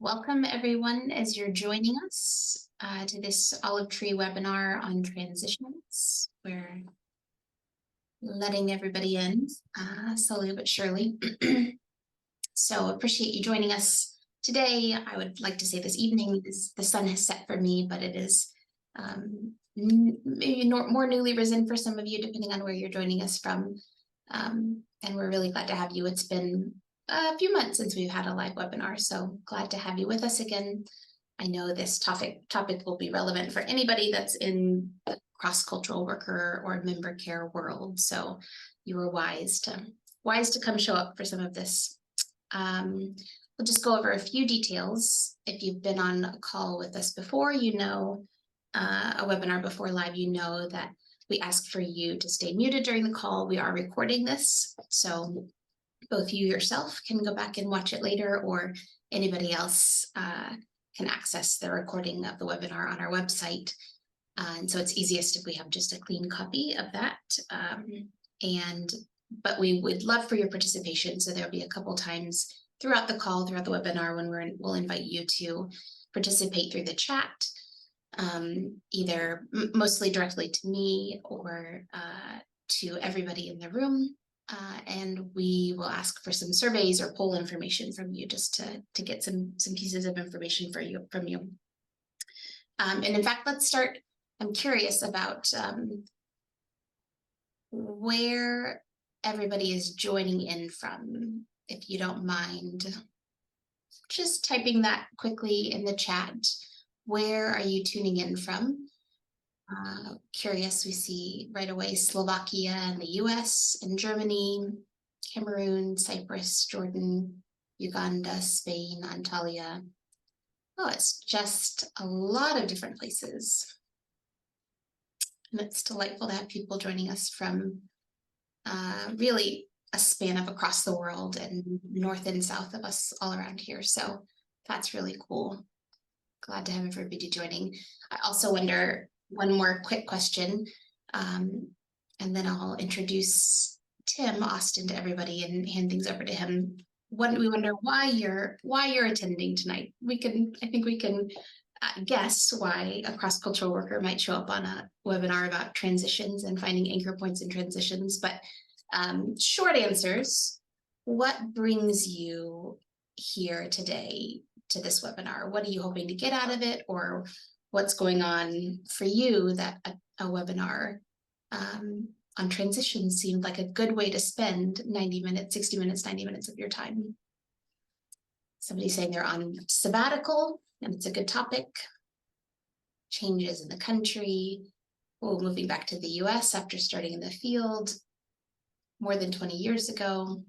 Welcome everyone as you're joining us to this olive tree webinar on transitions. We're letting everybody in slowly but surely. So appreciate you joining us today. I would like to say this evening, the sun has set for me, but it is maybe more newly risen for some of you, depending on where you're joining us from. And we're really glad to have you. It's been a few months since we've had a live webinar, so glad to have you with us again. I know this topic will be relevant for anybody that's in the cross-cultural worker or member care world, so you were wise to come show up for some of this. We'll just go over a few details. If you've been on a call with us before, you know, a webinar before live, you know that we ask for you to stay muted during the call. We are recording this, so both you yourself can go back and watch it later, or anybody else can access the recording of the webinar on our website. And so it's easiest if we have just a clean copy of that. But we would love for your participation. So there'll be a couple times throughout the call, throughout the webinar, when we'll invite you to participate through the chat, either mostly directly to me or to everybody in the room. And we will ask for some surveys or poll information from you, just to get some pieces of information from you. And in fact, let's start. I'm curious about where everybody is joining in from. If you don't mind just typing that quickly in the chat. Where are you tuning in from? Curious, we see right away Slovakia and the US and Germany, Cameroon, Cyprus, Jordan, Uganda, Spain, Antalya. Oh, it's just a lot of different places. And it's delightful to have people joining us from really a span of across the world and north and south of us all around here. So that's really cool. Glad to have everybody joining. I also wonder, one more quick question, and then I'll introduce Tim Austin to everybody and hand things over to him. We wonder why you're attending tonight. I think we can guess why a cross-cultural worker might show up on a webinar about transitions and finding anchor points in transitions. But short answers: what brings you here today to this webinar? What are you hoping to get out of it, or what's going on for you that a webinar on transitions seemed like a good way to spend 90 minutes, 60 minutes, 90 minutes of your time? Somebody saying they're on sabbatical and it's a good topic. Changes in the country. Oh, moving back to the US after starting in the field more than 20 years ago.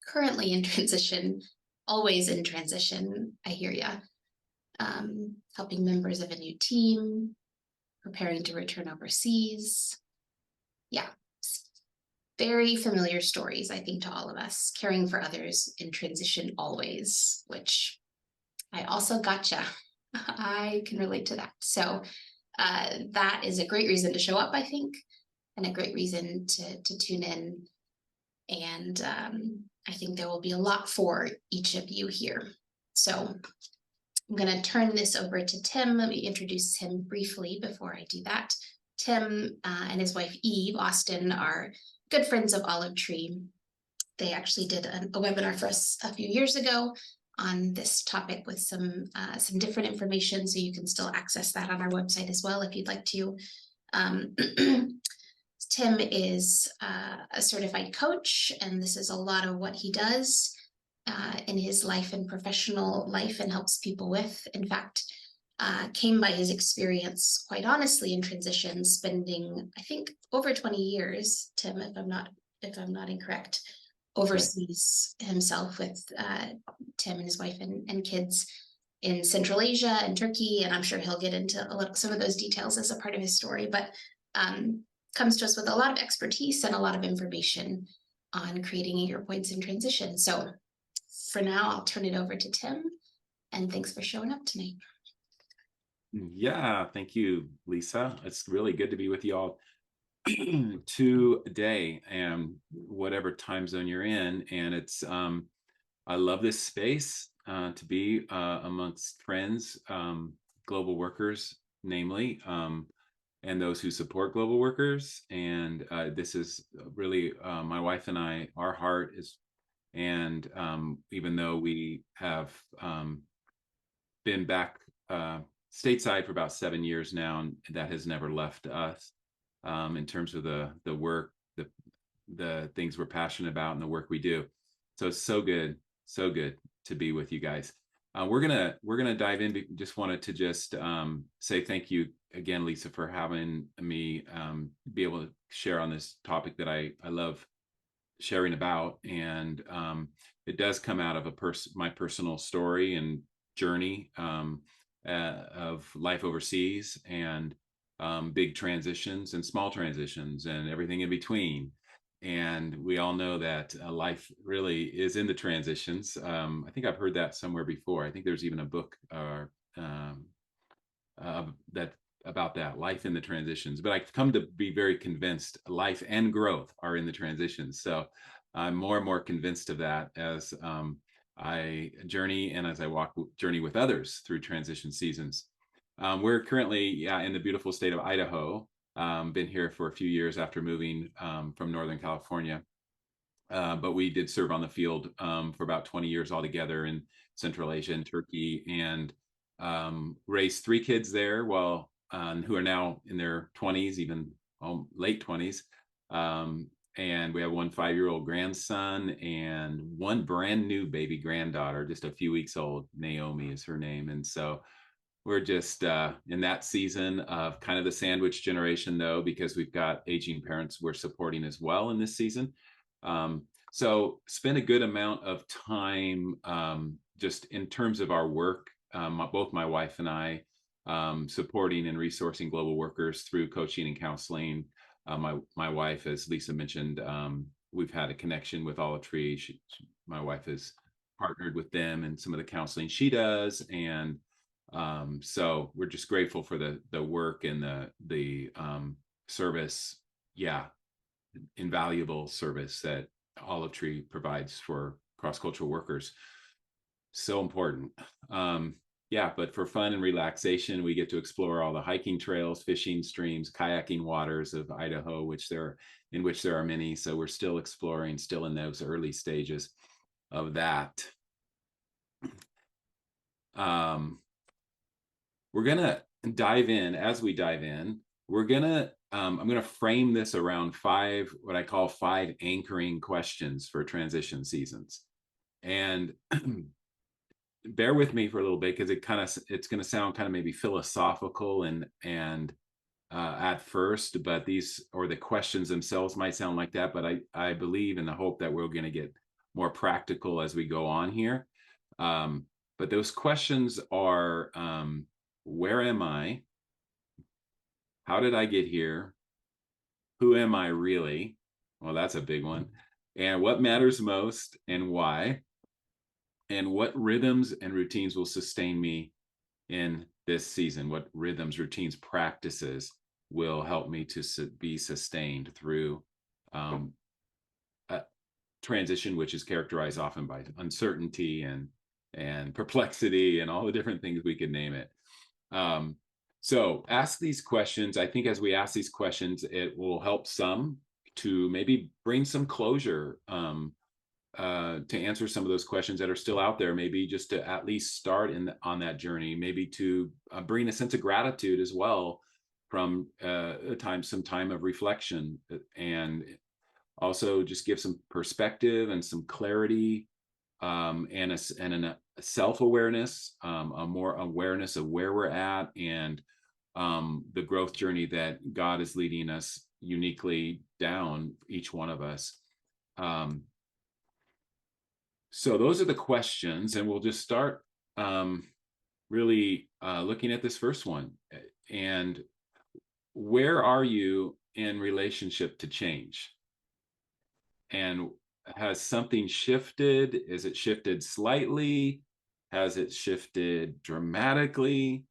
Currently in transition, always in transition. I hear ya. Helping members of a new team, preparing to return overseas. Yeah, very familiar stories, I think, to all of us. Caring for others in transition always, which I also gotcha. I can relate to that. So that is a great reason to show up, I think, and a great reason to tune in. And I think there will be a lot for each of you here. So I'm going to turn this over to Tim. Let me introduce him briefly before I do that. Tim and his wife Eve Austin are good friends of Olive Tree. They actually did a webinar for us a few years ago on this topic with some different information, so you can still access that on our website as well if you'd like to. Tim is a certified coach, and this is a lot of what he does in his life and professional life and helps people with. In fact, came by his experience, quite honestly, in transition, spending, I think, over 20 years, Tim, if I'm not incorrect, overseas himself with Tim and his wife and kids in Central Asia and Turkey, and I'm sure he'll get into some of those details as a part of his story, but comes to us with a lot of expertise and a lot of information on creating anchor points in transition. So for now, I'll turn it over to Tim, and thanks for showing up tonight. Yeah, thank you, Lisa. It's really good to be with you all today, and whatever time zone you're in. And it's I love this space. to be amongst friends, global workers, namely, and those who support global workers. And this is really my wife and I, our heart is, and even though we have been back stateside for about 7 years now, and that has never left us in terms of the work, the things we're passionate about, and the work we do. So it's so good to be with you guys. We're gonna dive in. Just wanted to just say thank you again, Lisa, for having me be able to share on this topic that I love sharing about. And it does come out of my personal story and journey of life overseas, and big transitions and small transitions and everything in between. And we all know that life really is in the transitions. I think I've heard that somewhere before. I think there's even a book that about that, life in the transitions. But I've come to be very convinced life and growth are in the transitions. So I'm more and more convinced of that as I journey and as I journey with others through transition seasons. We're currently in the beautiful state of Idaho. Been here for a few years after moving from Northern California. But we did serve on the field for about 20 years altogether in Central Asia and Turkey, and raised 3 kids there, who are now in their 20s, even late 20s. And we have one 5-year-old grandson and one brand new baby granddaughter, just a few weeks old. Naomi is her name. And so we're just in that season of kind of the sandwich generation, though, because we've got aging parents we're supporting as well in this season. So spend a good amount of time just in terms of our work, both my wife and I, supporting and resourcing global workers through coaching and counseling. My wife, as Lisa mentioned, we've had a connection with Olive Tree. My wife has partnered with them in some of the counseling she does, and so we're just grateful for the work and the service, invaluable service that Olive Tree provides for cross-cultural workers. So important. But for fun and relaxation, we get to explore all the hiking trails, fishing streams, kayaking waters of Idaho, in which there are many. So we're still exploring, still in those early stages of that. We're gonna dive in. As we dive in, I'm gonna frame this around what I call 5 anchoring questions for transition seasons. And bear with me for a little bit, because it's going to sound kind of maybe philosophical and at first, but the questions themselves might sound like that. But I believe in the hope that we're going to get more practical as we go on here. But those questions are, where am I? How did I get here? Who am I really? Well, that's a big one. And what matters most and why? And what rhythms and routines will sustain me in this season? What rhythms, routines, practices will help me to be sustained through a transition, which is characterized often by uncertainty and perplexity and all the different things we could name it. So ask these questions. I think as we ask these questions, it will help some to maybe bring some closure to answer some of those questions that are still out there, maybe just to at least start on that journey, maybe to bring a sense of gratitude as well from some time of reflection, and also just give some perspective and some clarity, and a self-awareness, a more awareness of where we're at, and the growth journey that God is leading us uniquely down, each one of us. So those are the questions, and we'll just start really looking at this first one. And where are you in relationship to change? And has something shifted? Is it shifted slightly? Has it shifted dramatically?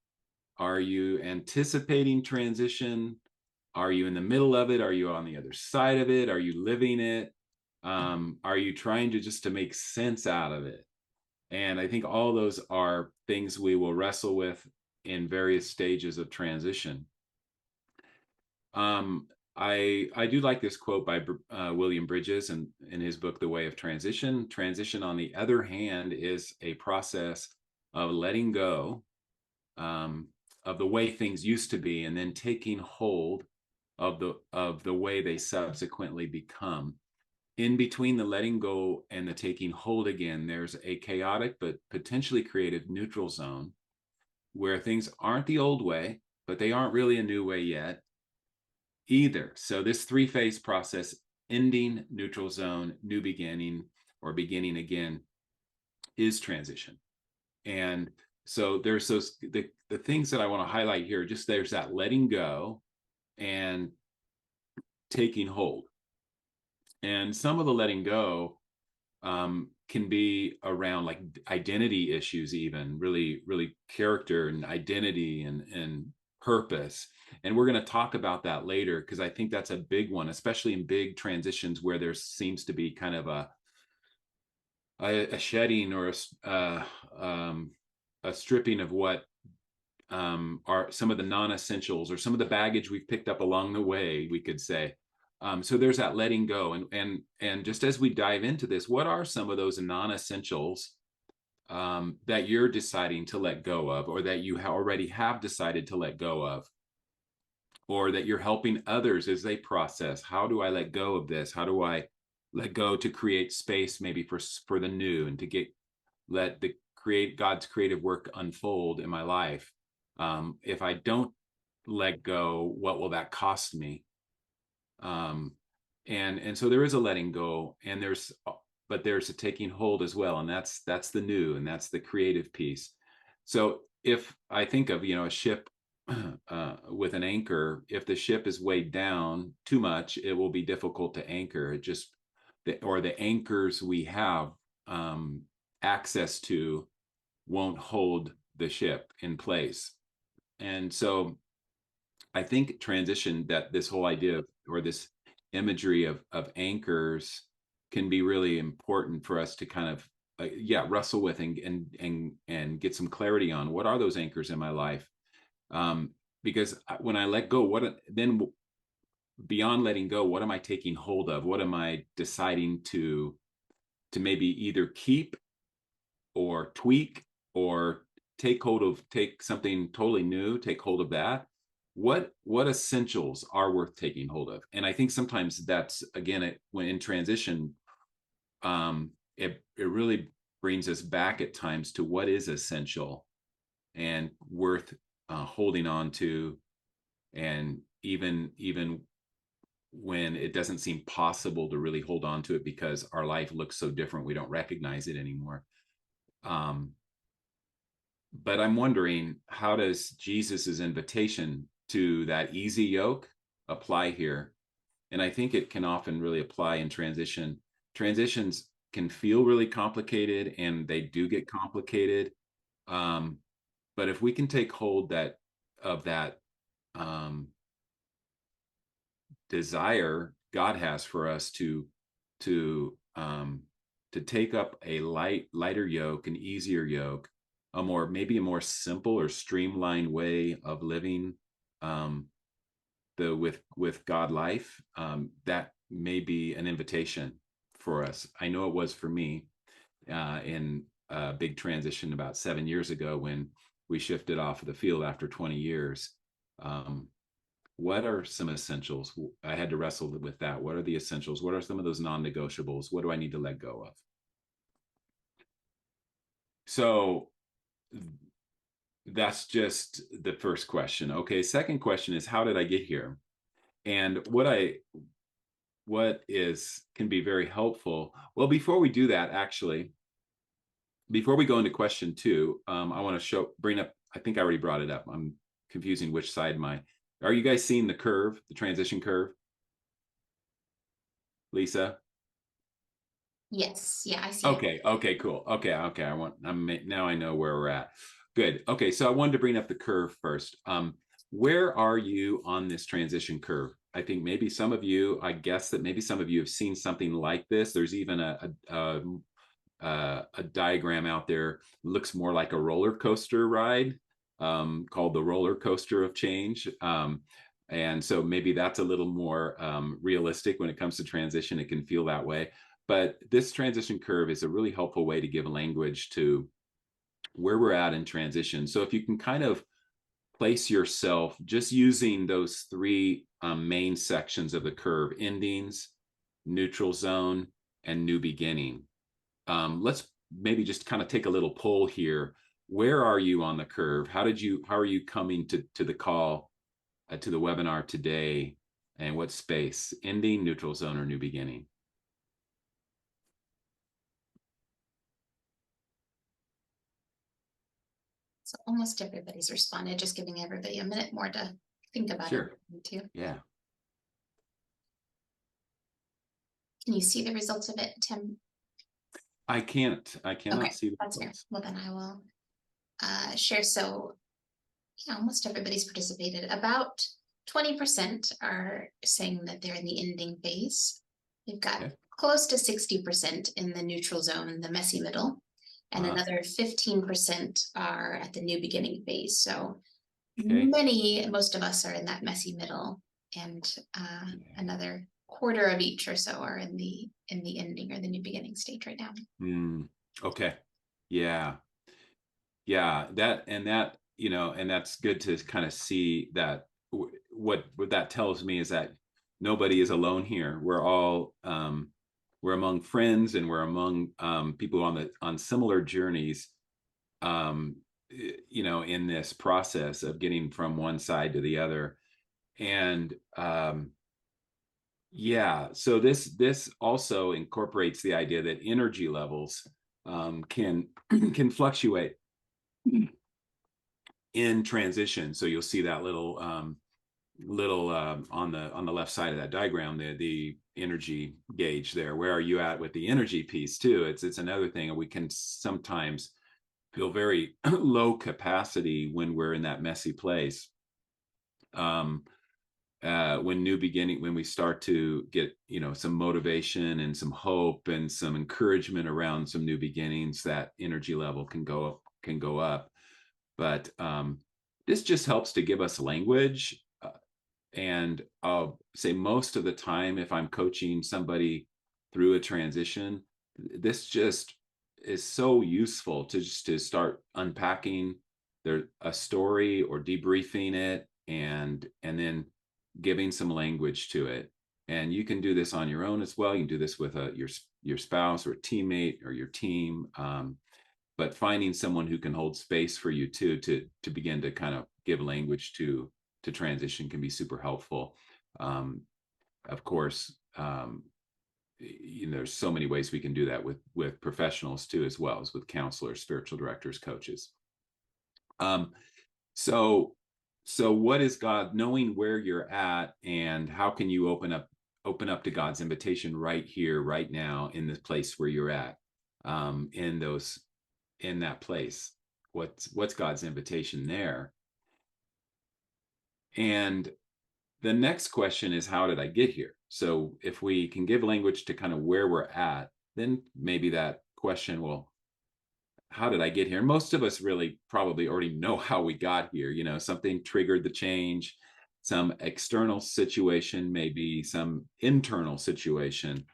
Are you anticipating transition? Are you in the middle of it? Are you on the other side of it? Are you living it? Are you trying to make sense out of it? And I think all those are things we will wrestle with in various stages of transition. Um, I do like this quote by William Bridges in his book The Way of Transition. Transition, on the other hand, is a process of letting go um, of the way things used to be, and then taking hold of the way they subsequently become. In between the letting go and the taking hold again, there's a chaotic but potentially creative neutral zone where things aren't the old way, but they aren't really a new way yet either. So this three-phase process, ending, neutral zone, new beginning, or beginning again, is transition. And so there's the things that I want to highlight here. Just there's that letting go and taking hold. And some of the letting go can be around like identity issues, even really character and identity and purpose. And we're going to talk about that later, because I think that's a big one, especially in big transitions where there seems to be kind of a shedding or a stripping of what are some of the non-essentials or some of the baggage we've picked up along the way, we could say. So there's that letting go, and just as we dive into this, what are some of those non-essentials that you're deciding to let go of, or that you already have decided to let go of, or that you're helping others as they process? How do I let go of this? How do I let go to create space maybe for the new, and to let the create God's creative work unfold in my life? If I don't let go, what will that cost me? um and so there is a letting go, and there's a taking hold as well, and that's the new, and that's the creative piece. So if I think of, a ship with an anchor, if the ship is weighed down too much, it will be difficult to anchor. It just or the anchors we have um access to won't hold the ship in place. And so I think transition, that this whole idea of, or this imagery of anchors, can be really important for us to kind of wrestle with and get some clarity on what are those anchors in my life. Because when I let go, then beyond letting go, what am I taking hold of? What am I deciding to maybe either keep or tweak, or take something totally new, take hold of that? What essentials are worth taking hold of? And I think sometimes that's, again, when in transition, it really brings us back at times to what is essential and worth holding on to. And even when it doesn't seem possible to really hold on to it because our life looks so different, we don't recognize it anymore. But I'm wondering, how does Jesus's invitation to that easy yoke apply here? And I think it can often really apply in transition. Transitions can feel really complicated, and they do get complicated. Um, but if we can take hold of that desire God has for us to um, to take up a lighter yoke, an easier yoke, maybe a more simple or streamlined way of living the with God life, that may be an invitation for us. I know it was for me in a big transition about 7 years ago, when we shifted off of the field after 20 years. What are some essentials? I had to wrestle with that. What are the essentials? What are some of those non-negotiables? What do I need to let go of? So that's just the first question. Okay, second question is, how did I get here? And what is can be very helpful. Well, before we do that, actually, before we go into question two, I want to bring up, I think I already brought it up. I'm confusing which side are you guys seeing the curve, the transition curve? Lisa? Yes, yeah, I see it. Okay, cool. Okay. Now I know where we're at. Good. Okay, so I wanted to bring up the curve first. Where are you on this transition curve? I think maybe I guess that maybe some of you have seen something like this. There's even a a diagram out there, looks more like a roller coaster ride, called the roller coaster of change. And so maybe that's a little more realistic when it comes to transition. It can feel that way. But this transition curve is a really helpful way to give language to where we're at in transition. So if you can kind of place yourself just using those three main sections of the curve: endings, neutral zone, and new beginning. Let's maybe just kind of take a little poll here. Where are you on the curve? How are you coming to the call, to the webinar today? And what space? Ending, neutral zone, or new beginning? So almost everybody's responded, just giving everybody a minute more to think about Sure. it too. Yeah. Can you see the results of it, Tim? I cannot see the That's fair. results. Well, then I will share. So yeah, almost everybody's participated. About 20% are saying that they're in the ending phase. We've got Okay. close to 60% in the neutral zone, the messy middle, and another 15% are at the new beginning phase. So Okay. most of us are in that messy middle, and Yeah. another quarter of each or so are in the ending or the new beginning stage right now. Okay. Yeah. Yeah, and that's good to kind of see that. What that tells me is that nobody is alone here. We're among friends, and we're among people on similar journeys, um, in this process of getting from one side to the other. And yeah, so this also incorporates the idea that energy levels can can fluctuate in transition. So you'll see that little on the left side of that diagram, the energy gauge there. Where are you at with the energy piece too? It's another thing, and we can sometimes feel very low capacity when we're in that messy place. When we start to get some motivation and some hope and some encouragement around some new beginnings, that energy level can go up. But this just helps to give us language. And I'll say most of the time, if I'm coaching somebody through a transition, this just is so useful to just to start unpacking a story or debriefing it, and then giving some language to it. And you can do this on your own as well. You can do this with your spouse or a teammate or your team. But finding someone who can hold space for you too, to begin to kind of give language to transition, can be super helpful. Of course, there's so many ways we can do that with professionals too, as well as with counselors, spiritual directors, coaches. Um, so what is God, knowing where you're at, and how can you open up to God's invitation right here, right now, in this place where you're at, in that place? What's God's invitation there? And the next question is, how did I get here? So if we can give language to kind of where we're at, then maybe that question will, how did I get here? And most of us really probably already know how we got here. Something triggered the change, some external situation, maybe some internal situation.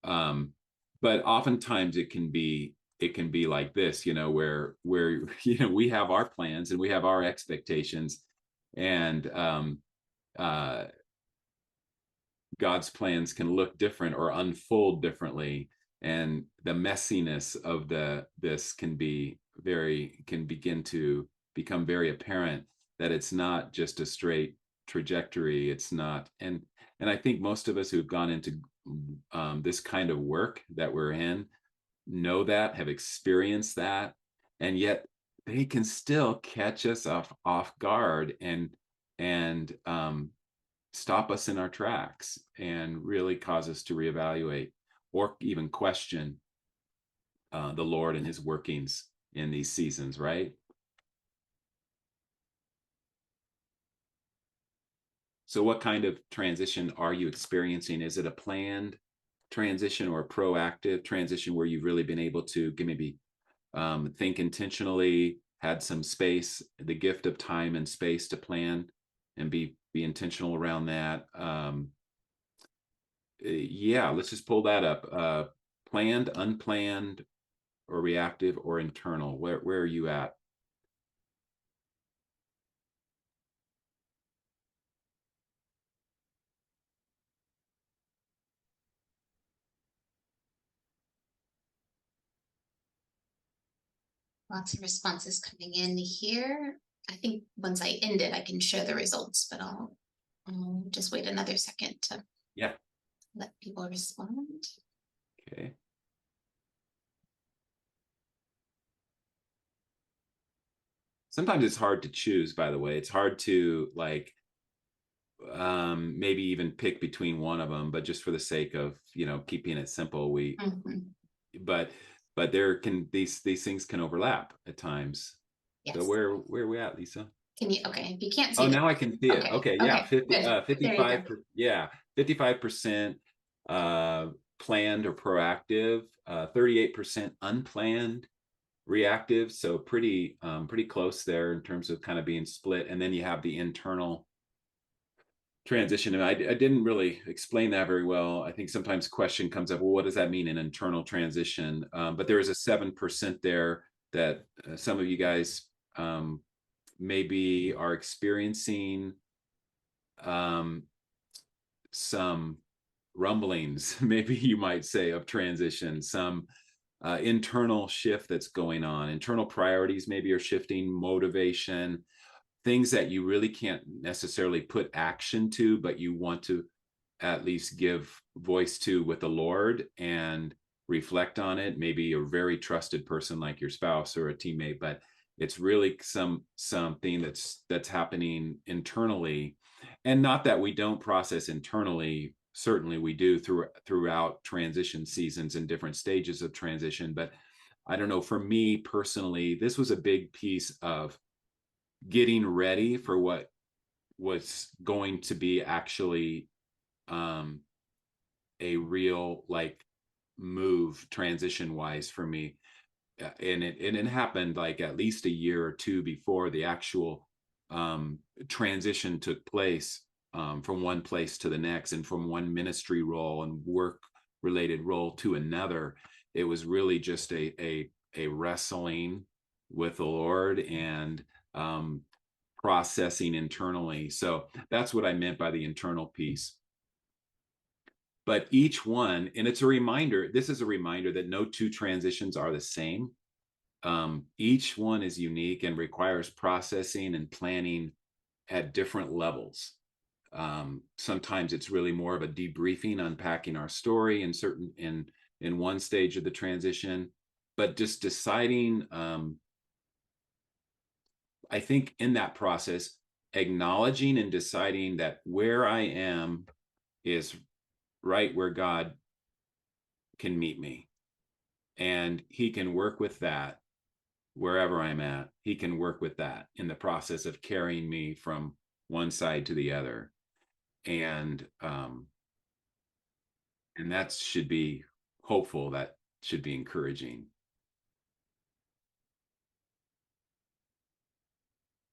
But oftentimes it can be like this, where we have our plans and we have our expectations, and uh, God's plans can look different or unfold differently, and the messiness of this can begin to become very apparent, that it's not just a straight trajectory. It's not, and I think most of us who've gone into this kind of work that we're in know that, have experienced that, and yet they can still catch us off guard, and stop us in our tracks, and really cause us to reevaluate or even question the Lord and his workings in these seasons, right? So what kind of transition are you experiencing? Is it a planned transition or proactive transition where you've really been able to maybe think intentionally, had some space, the gift of time and space to plan and be intentional around that. Yeah, let's just pull that up. Planned, unplanned, or reactive or internal. Where are you at? Lots of responses coming in here. I think once I end it, I can share the results, but I'll just wait another second to Yeah. let people respond. Okay. Sometimes it's hard to choose, by the way. It's hard to like maybe even pick between one of them, but just for the sake of, keeping it simple, Mhm. but there can these things can overlap at times. So Yes. where are we at, Lisa? Can you, okay, if you can't Oh, see the, now I can see it. okay, Okay, yeah, okay, 50, good. There you go. 55, yeah, 55% planned or proactive, 38% unplanned, reactive. So pretty close there in terms of kind of being split. And then you have the internal transition. And I didn't really explain that very well. I think sometimes question comes up, well, what does that mean in internal transition? But there is a 7% there that some of you guys maybe are experiencing some rumblings, maybe you might say, of transition, some internal shift that's going on, internal priorities maybe are shifting, motivation, things that you really can't necessarily put action to, but you want to at least give voice to with the Lord and reflect on it. Maybe a very trusted person like your spouse or a teammate, but it's really something that's happening internally. And not that we don't process internally, certainly we do throughout transition seasons and different stages of transition. But I don't know, for me personally, this was a big piece of getting ready for what was going to be actually um a real like move transition wise for me. And it happened like at least a year or two before the actual transition took place, from one place to the next and from one ministry role and work related role to another. It was really just a wrestling with the Lord and processing internally. So that's what I meant by the internal piece. But each one, and it's a reminder, this is a reminder that no two transitions are the same. Each one is unique and requires processing and planning at different levels. Sometimes it's really more of a debriefing, unpacking our story in one stage of the transition, but just deciding, I think in that process, acknowledging and deciding that where I am is right where God can meet me. And he can work with that wherever I'm at. He can work with that in the process of carrying me from one side to the other. And that should be hopeful. That should be encouraging.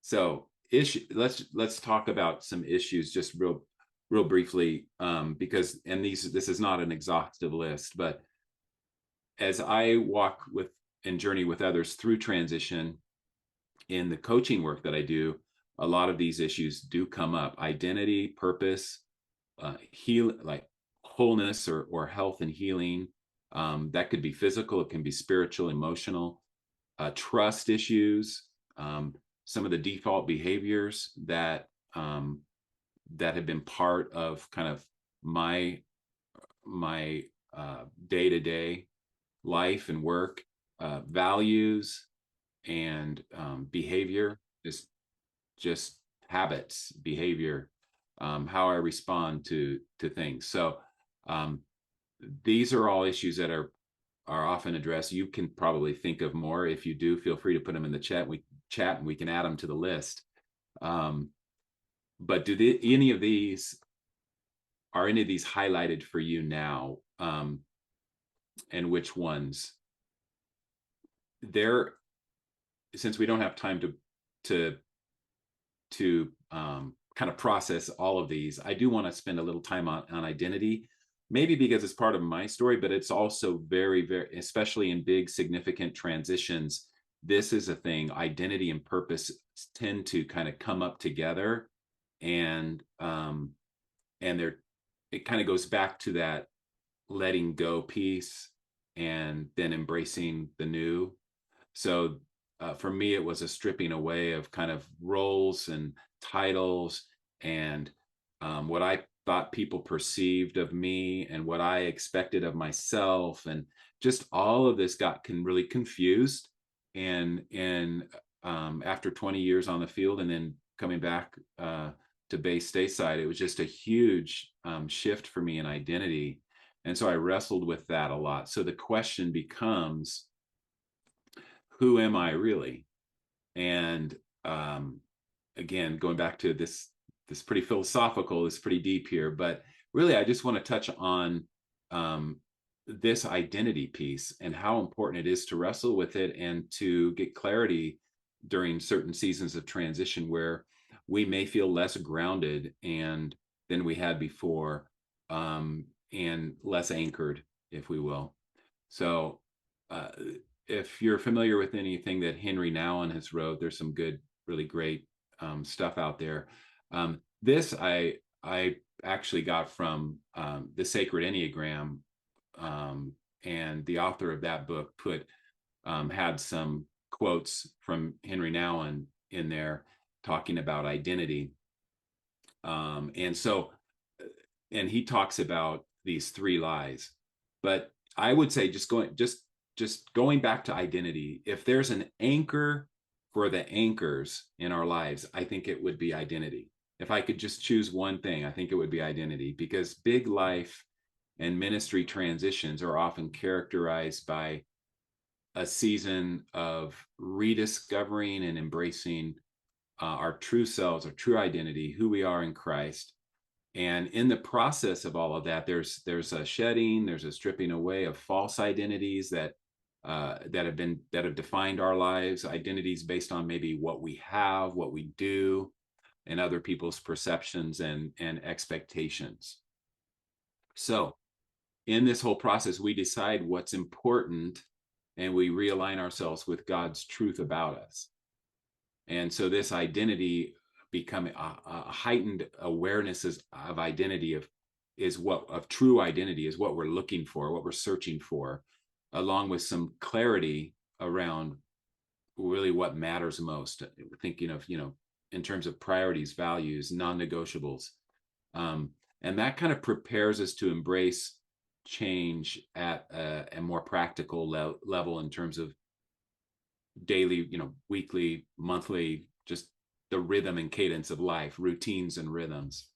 So let's talk about some issues just real briefly, because this is not an exhaustive list, but as I walk with and journey with others through transition in the coaching work that I do, a lot of these issues do come up: identity, purpose, like wholeness or health and healing. That could be physical, it can be spiritual, emotional, trust issues, some of the default behaviors that have been part of kind of my day-to-day life and work, values and behavior, just habits, behavior, how I respond to things. So these are all issues that are often addressed. You can probably think of more. If you do, feel free to put them in the chat. We chat and we can add them to the list. But any of these highlighted for you now and which ones. There, since we don't have time to kind of process all of these, I do want to spend a little time on identity, maybe because it's part of my story, but it's also very, very, especially in big, significant transitions. This is a thing. Identity and purpose tend to kind of come up together, and there, it kind of goes back to that letting go piece, and then embracing the new. So for me, it was a stripping away of kind of roles and titles, and what I thought people perceived of me and what I expected of myself, and just all of this got really confused. And after 20 years on the field, and then coming back to base stateside, it was just a huge shift for me in identity. And so I wrestled with that a lot. So the question becomes, who am I really? And again, going back to this pretty philosophical, this pretty deep here, but really I just want to touch on this identity piece and how important it is to wrestle with it and to get clarity during certain seasons of transition where we may feel less grounded and than we had before, and less anchored, if we will. So if you're familiar with anything that Henry Nouwen has wrote, there's some good, really great stuff out there. This I actually got from the Sacred Enneagram, and the author of that book had some quotes from Henry Nouwen in there talking about identity, and so and he talks about these three lies. But I would say just going back to identity, if there's an anchor for the anchors in our lives, I think it would be identity. If I could just choose one thing, I think it would be identity, because big life and ministry transitions are often characterized by a season of rediscovering and embracing our true selves, our true identity, who we are in Christ. And in the process of all of that, there's a shedding, there's a stripping away of false identities that have defined our lives, identities based on maybe what we have, what we do, and other people's perceptions and expectations. So in this whole process, we decide what's important, and we realign ourselves with God's truth about us. And so this identity becoming a heightened awareness of identity, of true identity, is what we're looking for, what we're searching for, along with some clarity around really what matters most, thinking of, in terms of priorities, values, non-negotiables. And that kind of prepares us to embrace change at a more practical level in terms of daily, weekly, monthly, just the rhythm and cadence of life, routines and rhythms.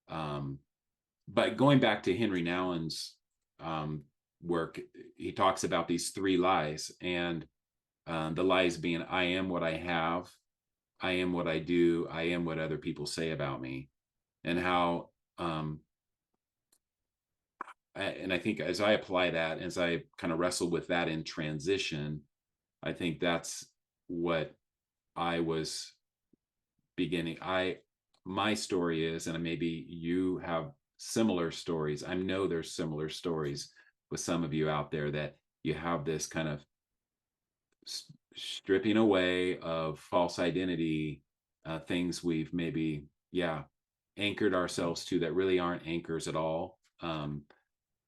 But going back to Henry Nouwen's work, he talks about these three lies, and the lies being, I am what I have, I am what I do, I am what other people say about me. And how and I think as I apply that, as I kind of wrestle with that in transition, I think that's what I was beginning. My story is, and maybe you have similar stories. I know there's similar stories with some of you out there, that you have this kind of stripping away of false identity, things we've maybe, anchored ourselves to that really aren't anchors at all.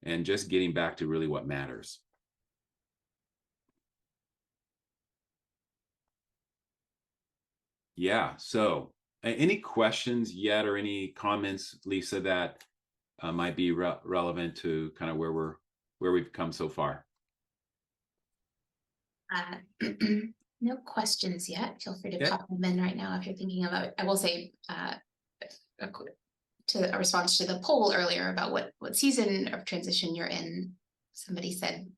And just getting back to really what matters. Yeah. So any questions yet, or any comments, Lisa, that might be relevant to kind of where we've come so far? No questions yet. Feel free to Okay. pop them in right now if you're thinking about it. I will say, to a response to the poll earlier about what season of transition you're in, somebody said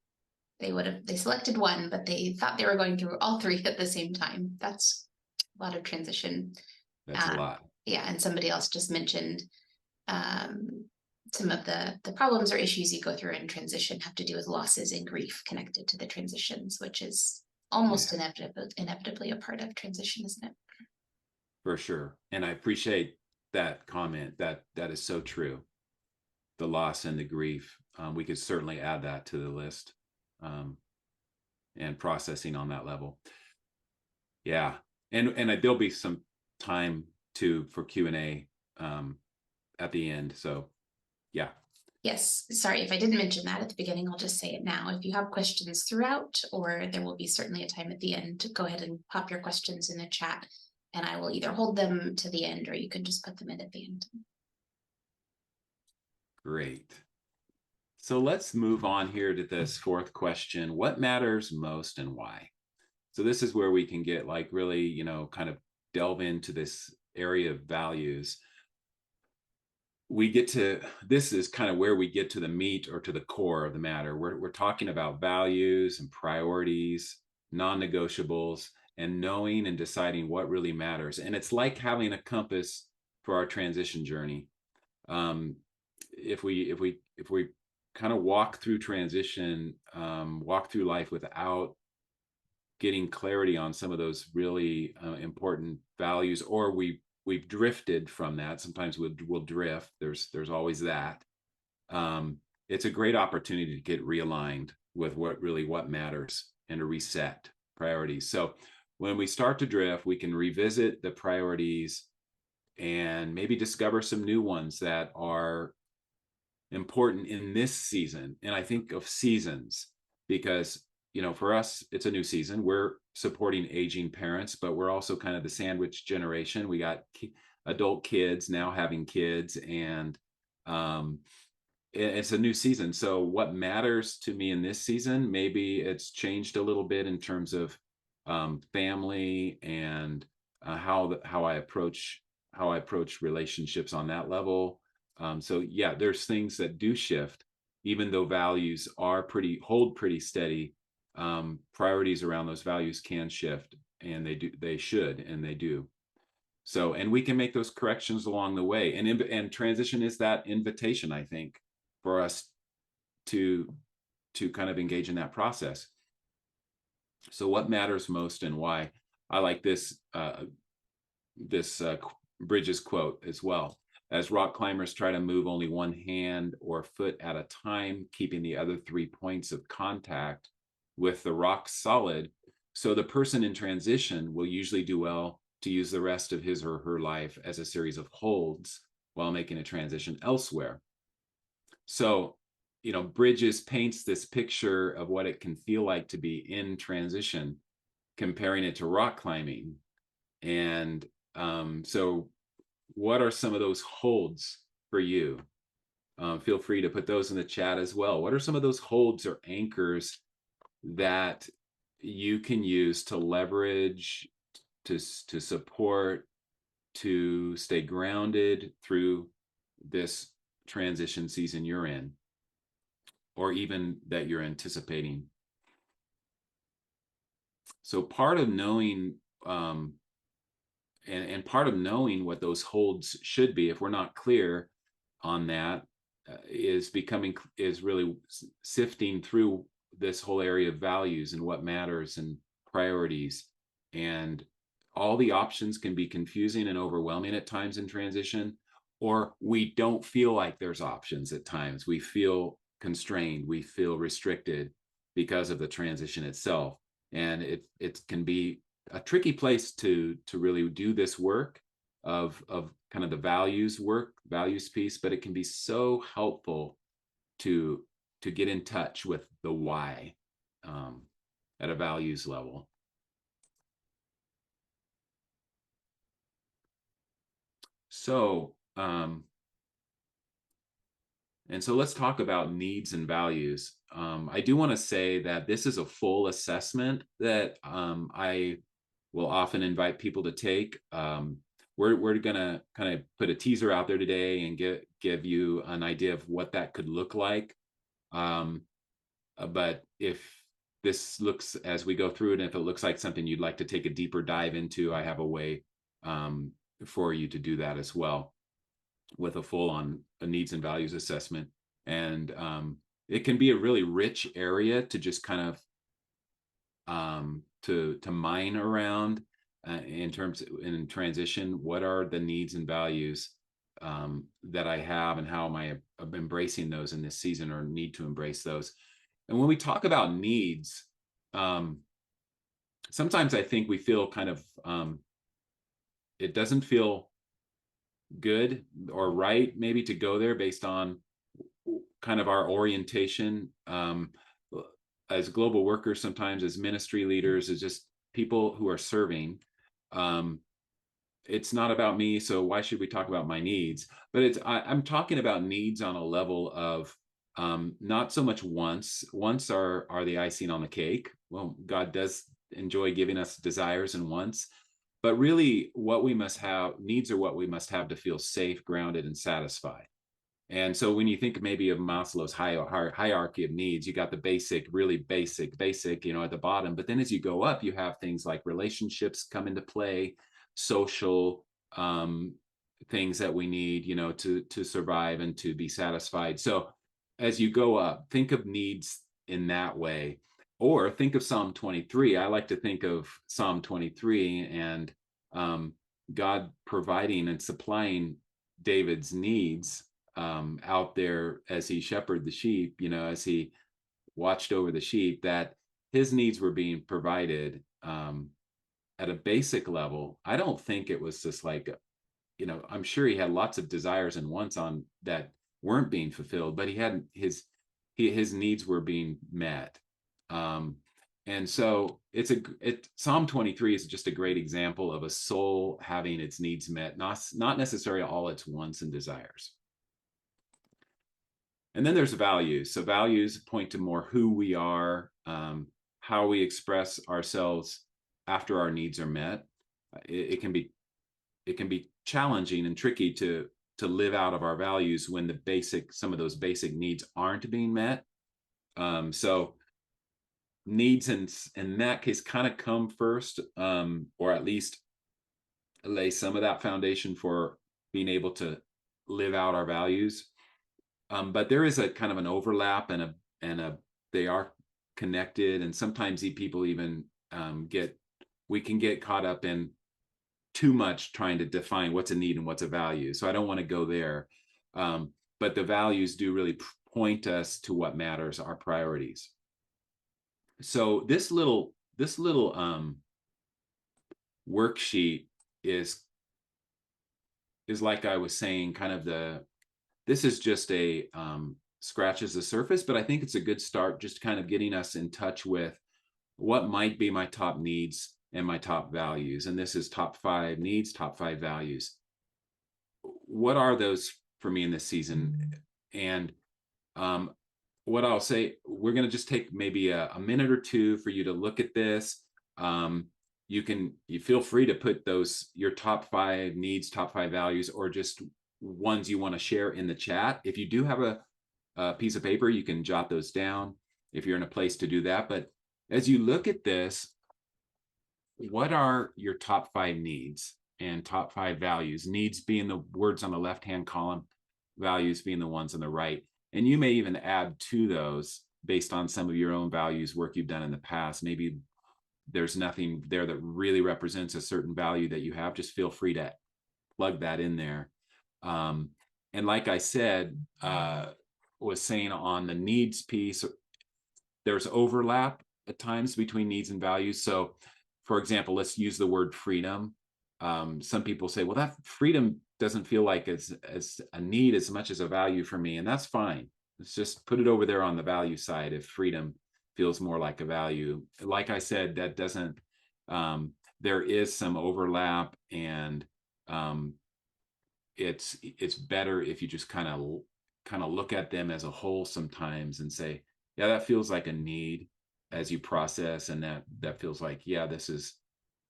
they selected one, but they thought they were going through all three at the same time. That's a lot of transition. That's a lot. Yeah, and somebody else just mentioned some of the problems or issues you go through in transition have to do with losses and grief connected to the transitions, which is Yeah, almost inevitably a part of transition, isn't it? for sure. And I appreciate that comment. That is so true. The loss and the grief. We could certainly add that to the list, um, and processing on that level. Yeah, and there'll be some time to for Q&A at the end. So yeah, Yes, sorry if I didn't mention that at the beginning, I'll just say it now. If you have questions throughout, or there will be certainly a time at the end, to go ahead and pop your questions in the chat, and I will either hold them to the end or you can just put them in at the end. great. So let's move on here to this fourth question. What matters most and why? So this is where we can get like really, kind of delve into this area of values. This is kind of where we get to the meat or to the core of the matter. We're talking about values and priorities, non-negotiables, and knowing and deciding what really matters. And it's like having a compass for our transition journey. Um, if we kind of walk through transition, walk through life without getting clarity on some of those really important values, or we've drifted from that. Sometimes we'll drift. There's always that. It's a great opportunity to get realigned with what matters and to reset priorities. So when we start to drift, we can revisit the priorities and maybe discover some new ones that are important in this season. And I think of seasons because, for us, it's a new season. We're supporting aging parents, but we're also kind of the sandwich generation. We got adult kids now having kids, and it's a new season. So what matters to me in this season, maybe it's changed a little bit in terms of family and how I approach relationships on that level. So yeah, there's things that do shift, even though values hold pretty steady. Priorities around those values can shift, and they should, and they do. So, and we can make those corrections along the way. And transition is that invitation, I think, for us to kind of engage in that process. So, what matters most and why? I like this Bridges quote as well. As rock climbers try to move only one hand or foot at a time, keeping the other 3 points of contact with the rock solid. So the person in transition will usually do well to use the rest of his or her life as a series of holds while making a transition elsewhere. So, Bridges paints this picture of what it can feel like to be in transition, comparing it to rock climbing. And so what are some of those holds for you? Feel free to put those in the chat as well. What are some of those holds or anchors that you can use to leverage, to support, to stay grounded through this transition season you're in, or even that you're anticipating? So part of knowing and part of knowing what those holds should be, if we're not clear on that, is really sifting through this whole area of values and what matters and priorities. And all the options can be confusing and overwhelming at times in transition, or we don't feel like there's options at times. We feel constrained, we feel restricted because of the transition itself. And it can be a tricky place to really do this work of kind of the values piece, but it can be so helpful to get in touch with the why at a values level. So and so let's talk about needs and values. I do want to say that this is a full assessment that I will often invite people to take. We're gonna kind of put a teaser out there today and give you an idea of what that could look like. But if this looks, as we go through it, and if it looks like something you'd like to take a deeper dive into, I have a way for you to do that as well. with a full on a needs and values assessment. And it can be a really rich area to just kind of to mine around in terms in transition. What are the needs and values that I have, and how am I embracing those in this season, or need to embrace those? And when we talk about needs, um, sometimes I think we feel kind of it doesn't feel good or right maybe to go there based on kind of our orientation as global workers, sometimes as ministry leaders, as just people who are serving. um, it's not about me, so why should we talk about my needs? But I'm talking about needs on a level of not so much wants are the icing on the cake. Well, God does enjoy giving us desires and wants, but really what we must have, needs are what we must have to feel safe, grounded, and satisfied. And so when you think maybe of Maslow's hierarchy of needs, you got the basic, really basic, at the bottom. But then as you go up, you have things like relationships come into play, social things that we need, to survive and to be satisfied. So as you go up, think of needs in that way, or think of Psalm 23. I like to think of Psalm 23 and um, God providing and supplying David's needs out there as he shepherded the sheep, as he watched over the sheep, that his needs were being provided at a basic level. I don't think it was just like, I'm sure he had lots of desires and wants on that weren't being fulfilled, but he had his needs were being met. Um, and so Psalm 23 is just a great example of a soul having its needs met, not necessarily all its wants and desires. And then there's values. So values point to more who we are, how we express ourselves after our needs are met. It can be challenging and tricky to live out of our values when some of those basic needs aren't being met. So needs in that case kind of come first, or at least lay some of that foundation for being able to live out our values. But there is a kind of an overlap and they are connected, and sometimes people even we can get caught up in too much trying to define what's a need and what's a value. So I don't want to go there. But the values do really point us to what matters, our priorities. So this little worksheet is like I was saying, kind of this is just a scratches the surface, but I think it's a good start, just kind of getting us in touch with what might be my top needs and my top values. And this is top 5 needs, top 5 values. What are those for me in this season? And what I'll say, we're going to just take maybe a minute or two for you to look at this. You feel free to put your top 5 needs, top 5 values, or just ones you want to share in the chat. If you do have a piece of paper, you can jot those down if you're in a place to do that. But as you look at this, what are your top 5 needs and top 5 values? Needs being the words on the left-hand column, values being the ones on the right. And you may even add to those based on some of your own values work you've done in the past. Maybe there's nothing there that really represents a certain value that you have. Just feel free to plug that in there. And like I said, was saying on the needs piece, there's overlap at times between needs and values. So, for example, let's use the word freedom. Some people say, well, that freedom doesn't feel like as a need as much as a value for me, and that's fine. Let's just put it over there on the value side if freedom feels more like a value. Like I said, that doesn't. There is some overlap, and it's better if you just kind of look at them as a whole sometimes and say, yeah, that feels like a need as you process, and that feels like, yeah, this is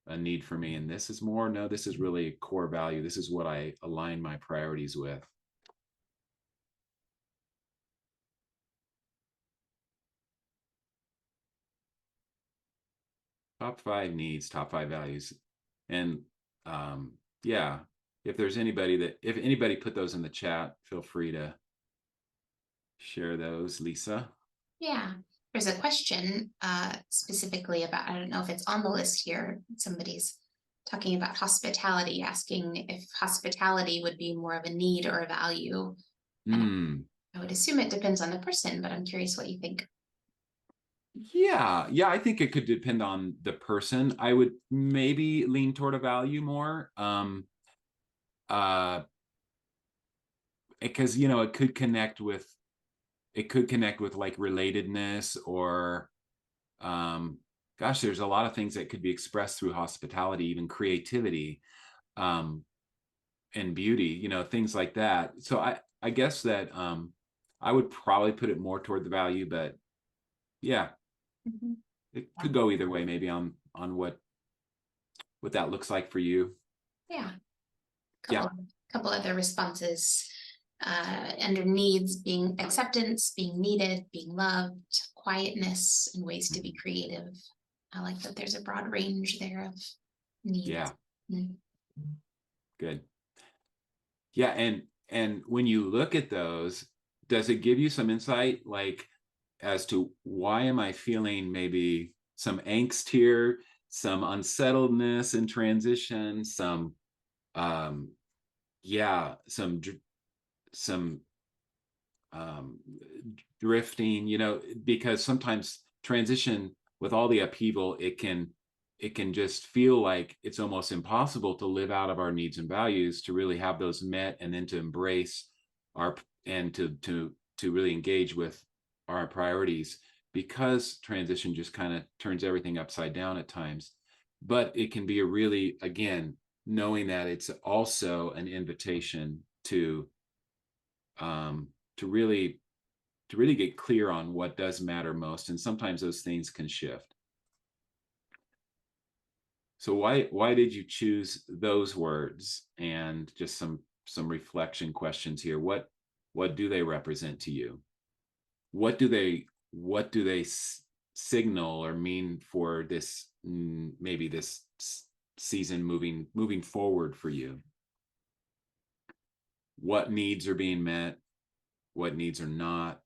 a need for me, and this is more, no, this is really a core value. This is what I align my priorities with. Top 5 needs, top 5 values. And yeah, if anybody put those in the chat, feel free to share those, Lisa. Yeah, there's a question specifically about, I don't know if it's on the list here, somebody's talking about hospitality, asking if hospitality would be more of a need or a value. And I would assume it depends on the person, but I'm curious what you think. Yeah, I think it could depend on the person. I would maybe lean toward a value more. Uh, because it could connect with like relatedness or gosh, there's a lot of things that could be expressed through hospitality, even creativity, and beauty, things like that. So I guess that I would probably put it more toward the value, but yeah, it could go either way, maybe on what that looks like for you. Yeah, Yeah. couple other responses under needs being acceptance, being needed, being loved, quietness, and ways to be creative. I like that there's a broad range there of needs. Yeah. Mm. Good. Yeah, and when you look at those, does it give you some insight like as to why am I feeling maybe some angst here, some unsettledness in transition, some um yeah, some um drifting, because sometimes transition with all the upheaval, it can just feel like it's almost impossible to live out of our needs and values, to really have those met, and then to embrace our and to really engage with our priorities, because transition just kind of turns everything upside down at times. But it can be a really, again, knowing that it's also an invitation um to really get clear on what does matter most, and sometimes those things can shift. So why did you choose those words? And just some reflection questions here. What do they represent to you? What do they signal or mean for this, maybe this season moving forward for you? What needs are being met? What needs are not?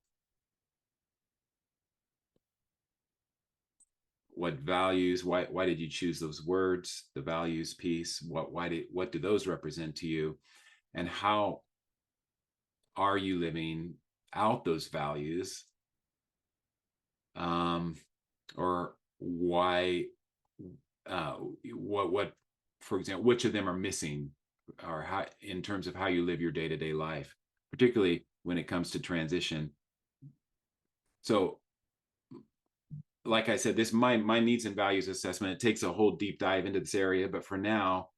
What values, why did you choose those words, the values piece? What do those represent to you, and how are you living out those values? Or why, what for example, which of them are missing, or how, in terms of how you live your day-to-day life, particularly when it comes to transition. So like I said, this my needs and values assessment, it takes a whole deep dive into this area, but for now,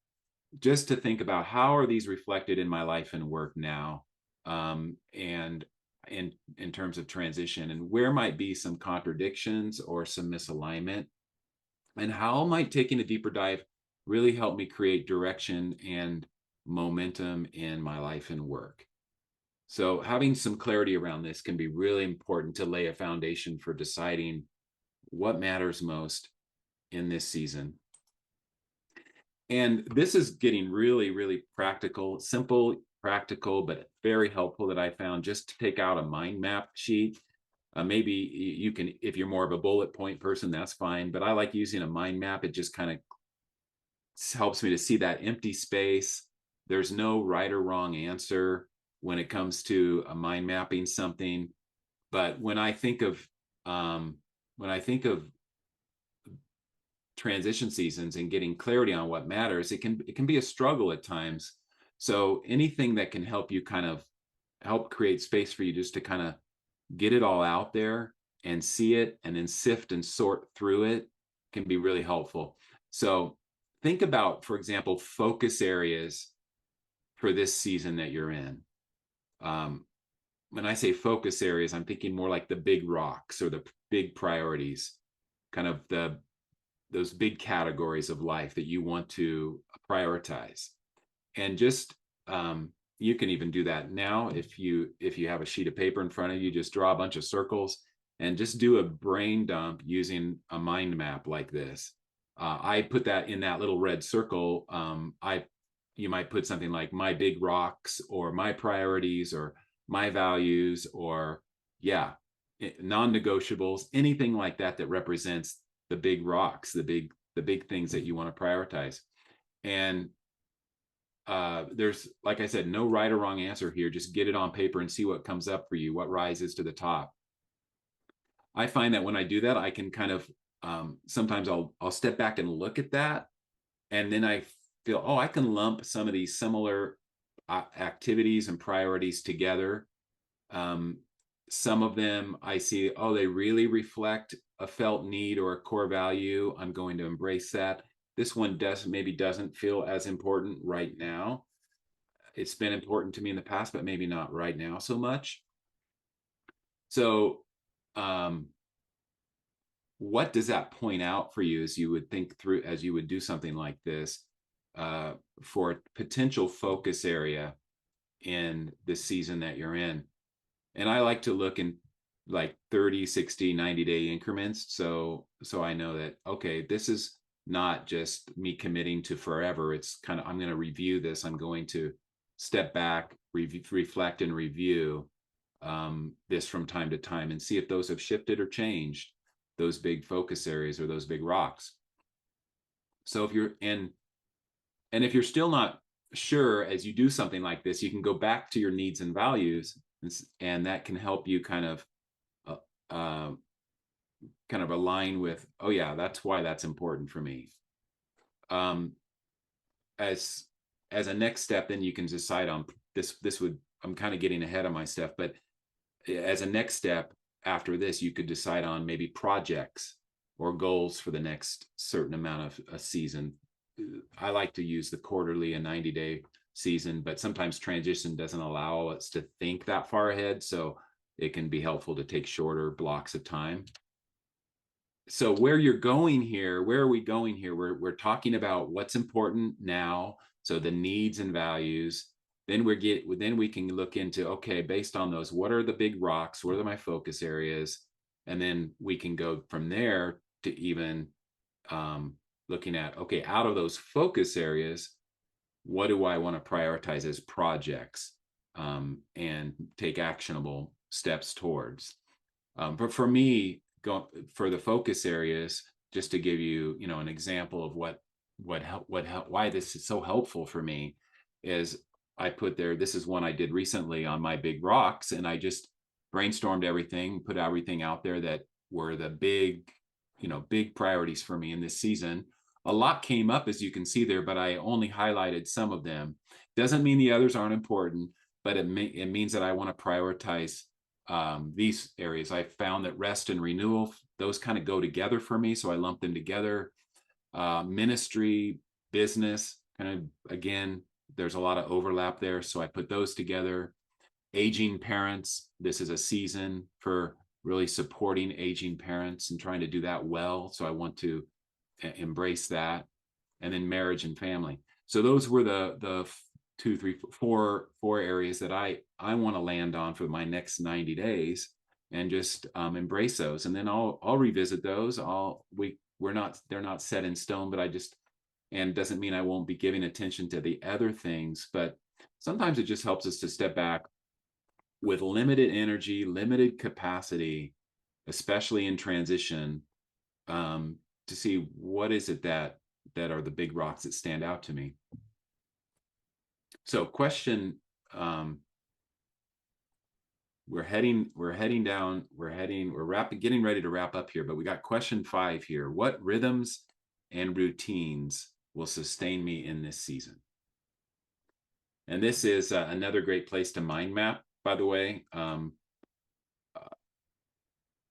just to think about how are these reflected in my life and work now, and in terms of transition, and where might be some contradictions or some misalignment, and how might taking a deeper dive really help me create direction and momentum in my life and work. So having some clarity around this can be really important to lay a foundation for deciding what matters most in this season. And this is getting really, really practical, simple, practical, but very helpful, that I found, just to take out a mind map sheet. Maybe you can, if you're more of a bullet point person, that's fine. But I like using a mind map. It just kind of helps me to see that empty space. There's no right or wrong answer when it comes to a mind mapping something. But when I think of transition seasons and getting clarity on what matters, it can be a struggle at times. So anything that can help you kind of help create space for you just to kind of get it all out there and see it, and then sift and sort through it, can be really helpful. So think about, for example, focus areas for this season that you're in. When I say focus areas, I'm thinking more like the big rocks or the big priorities, kind of those big categories of life that you want to prioritize. And just you can even do that now. If you have a sheet of paper in front of you, just draw a bunch of circles and just do a brain dump using a mind map like this. I put that in that little red circle. you might put something like my big rocks or my priorities or my values or yeah, non-negotiables, anything like that that represents the big rocks, the big things that you want to prioritize. And there's, like I said, no right or wrong answer here. Just get it on paper and see what comes up for you, what rises to the top. I find that when I do that, I can kind of sometimes I'll step back and look at that, and then I feel, oh, I can lump some of these similar activities and priorities together. Um, some of them I see, oh, they really reflect a felt need or a core value. I'm going to embrace that. This one doesn't feel as important right now. It's been important to me in the past, but maybe not right now so much. So, what does that point out for you as you would think through, as you would do something like this, uh, for a potential focus area in the season that you're in? And I like to look in like 30, 60, 90-day increments. So I know that, okay, this is not just me committing to forever. It's kind of, I'm going to review this. I'm going to step back, reflect and review this from time to time and see if those have shifted or changed, those big focus areas or those big rocks. So if you're in, and if you're still not sure as you do something like this, you can go back to your needs and values, and that can help you uh, uh, kind of align with, oh yeah, that's why that's important for me. Um, as as a next step, then you can decide on this. This would, I'm kind of getting ahead of my stuff, but as a next step after this, you could decide on maybe projects or goals for the next certain amount of a season. I like to use the quarterly and 90-day season, but sometimes transition doesn't allow us to think that far ahead. So it can be helpful to take shorter blocks of time. So where you're going here, where are we going here? We're talking about what's important now. So the needs and values. Then then we can look into, okay, based on those, what are the big rocks? What are my focus areas? And then we can go from there to even looking at, okay, out of those focus areas, what do I want to prioritize as projects and take actionable steps towards? But for me, for the focus areas, just to give you, an example of why this is so helpful for me, is I put there. This is one I did recently on my big rocks, and I just brainstormed everything, put everything out there that were the big priorities for me in this season. A lot came up, as you can see there, but I only highlighted some of them. Doesn't mean the others aren't important, but it means that I want to prioritize these areas. I found that rest and renewal, those kind of go together for me, so I lump them together. Ministry, business, kind of, again, there's a lot of overlap there, so I put those together. Aging parents, this is a season for really supporting aging parents and trying to do that well, so I want to embrace that. And then marriage and family. So those were the 2, 3, 4 areas that I want to land on for my next 90 days, and just embrace those. And then I'll revisit those. They're not set in stone, but and doesn't mean I won't be giving attention to the other things, but sometimes it just helps us to step back with limited energy, limited capacity, especially in transition, to see what is it that are the big rocks that stand out to me. So question, we're getting ready to wrap up here, but we got question 5 here. What rhythms and routines will sustain me in this season? And this is another great place to mind map, by the way.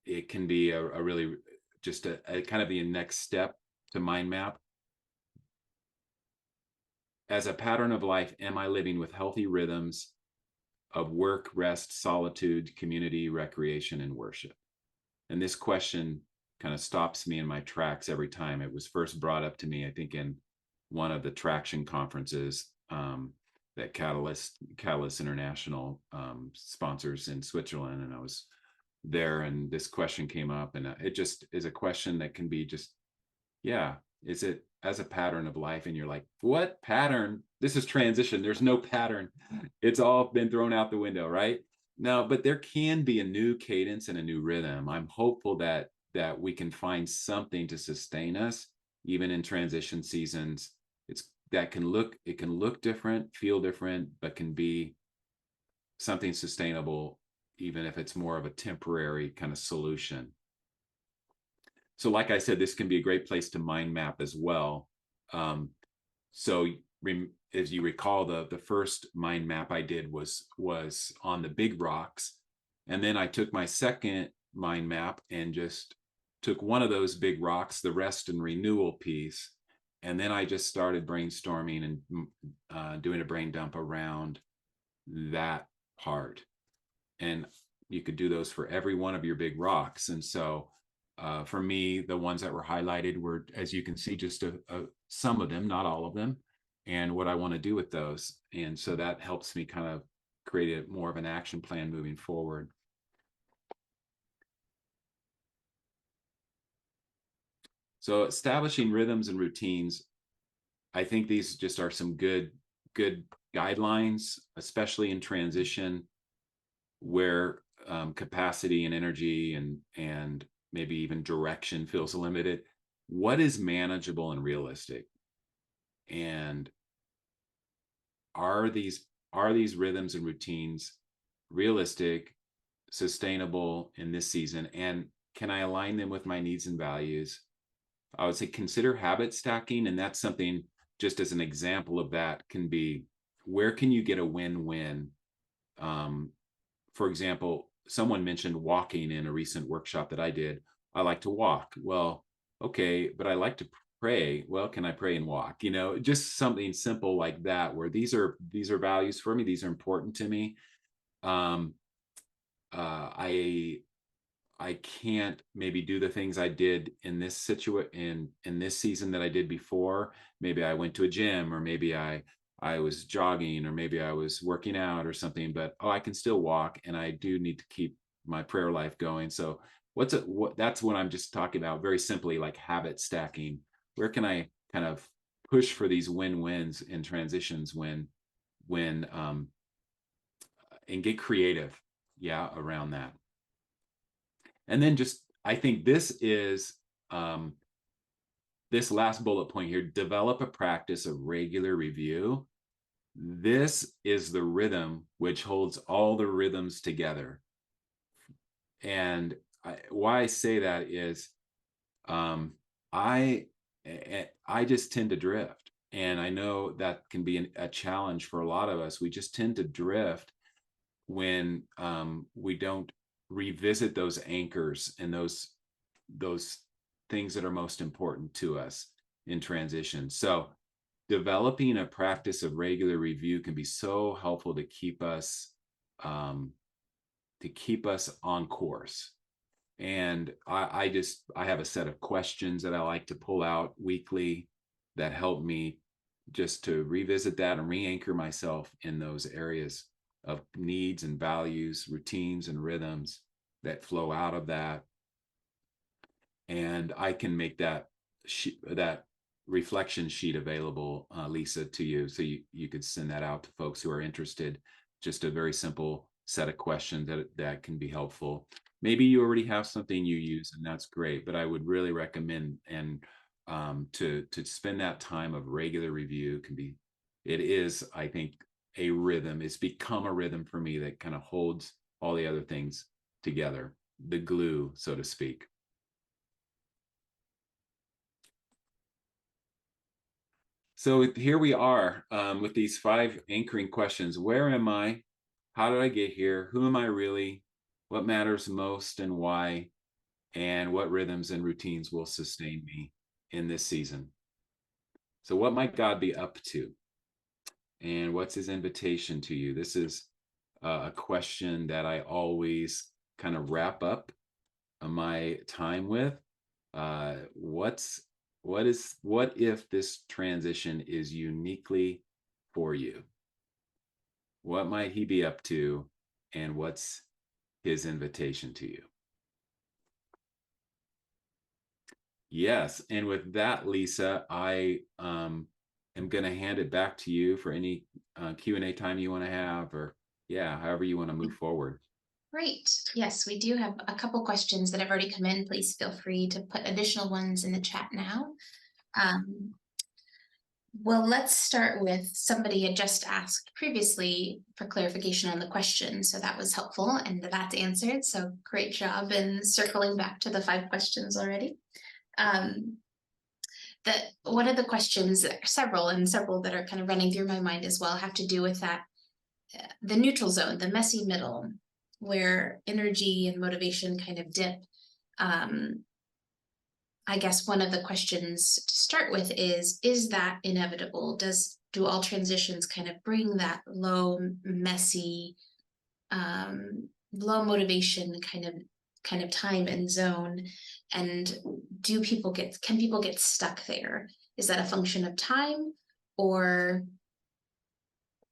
It can be a really just a kind of the next step to mind map. As a pattern of life, am I living with healthy rhythms of work, rest, solitude, community, recreation, and worship? And this question kind of stops me in my tracks every time. It was first brought up to me, I think, in one of the traction conferences that Catalyst International sponsors in Switzerland. And I was there, and this question came up, and it just is a question that can be just, yeah, Is it as a pattern of life? And you're like, what pattern? This is transition. There's no pattern. It's all been thrown out the window, right? No, but there can be a new cadence and a new rhythm. I'm hopeful that we can find something to sustain us even in transition seasons. It can look different, feel different, but can be something sustainable, even if it's more of a temporary kind of solution. So like I said, this can be a great place to mind map as well. Um, so as you recall, the first mind map I did was on the big rocks, and then I took my second mind map and just took one of those big rocks, the rest and renewal piece, and then I just started brainstorming and doing a brain dump around that part. And you could do those for every one of your big rocks. And so for me, the ones that were highlighted were, as you can see, just some of them, not all of them, and what I want to do with those. And so that helps me kind of create more of an action plan moving forward. So establishing rhythms and routines, I think these just are some good guidelines, especially in transition where capacity and energy and maybe even direction feels limited. What is manageable and realistic? And are these rhythms and routines realistic, sustainable in this season? And can I align them with my needs and values? I would say consider habit stacking, and that's something, just as an example of that, can be where can you get a win-win? For example, someone mentioned walking in a recent workshop that I did. I like to walk. Well, okay, but I like to pray. Well, can I pray and walk? Just something simple like that, where these are values for me. These are important to me. Um, I can't maybe do the things I did in this in this season that I did before. Maybe I went to a gym, or maybe I was jogging, or maybe I was working out or something, but I can still walk, and I do need to keep my prayer life going. So that's what I'm just talking about, very simply, like habit stacking. Where can I kind of push for these win-wins in transitions when and get creative, yeah, around that. And then just, I think um, this last bullet point here, develop a practice of regular review. This is the rhythm which holds all the rhythms together. And why I say that is um, I I just tend to drift. And I know that can be a challenge for a lot of us. We just tend to drift when we don't revisit those anchors and those things that are most important to us in transition. So developing a practice of regular review can be so helpful to keep us um, on course. And I have a set of questions that I like to pull out weekly that help me just to revisit that and re-anchor myself in those areas of needs and values, routines and rhythms that flow out of that. And I can make that reflection sheet available, Lisa, to you, so you could send that out to folks who are interested. Just a very simple set of questions that can be helpful. Maybe you already have something you use, and that's great, but I would really recommend to spend that time of regular review. It is, I think, a rhythm. It's become a rhythm for me that kind of holds all the other things together, the glue, so to speak. So here we are with these 5 anchoring questions. Where am I? How did I get here? Who am I really? What matters most and why? And what rhythms and routines will sustain me in this season? So, what might God be up to? And what's his invitation to you? This is a question that I always kind of wrap up my time with. What if this transition is uniquely for you? What might he be up to, and what's his invitation to you? Yes. And with that, Lisa, I am going to hand it back to you for any Q&A time you want to have, or yeah, however you want to move forward. Great. Yes, we do have a couple questions that have already come in. Please feel free to put additional ones in the chat now. Um, well, let's start with somebody had just asked previously for clarification on the question, so that was helpful and that's answered. So great job in circling back to the 5 questions already. That one of the questions, several that are kind of running through my mind as well, have to do with that the neutral zone, the messy middle, where energy and motivation kind of dip. I guess one of the questions to start with is that inevitable? Do all transitions kind of bring that low, messy, low motivation kind of time and zone? And can people get stuck there? Is that a function of time, or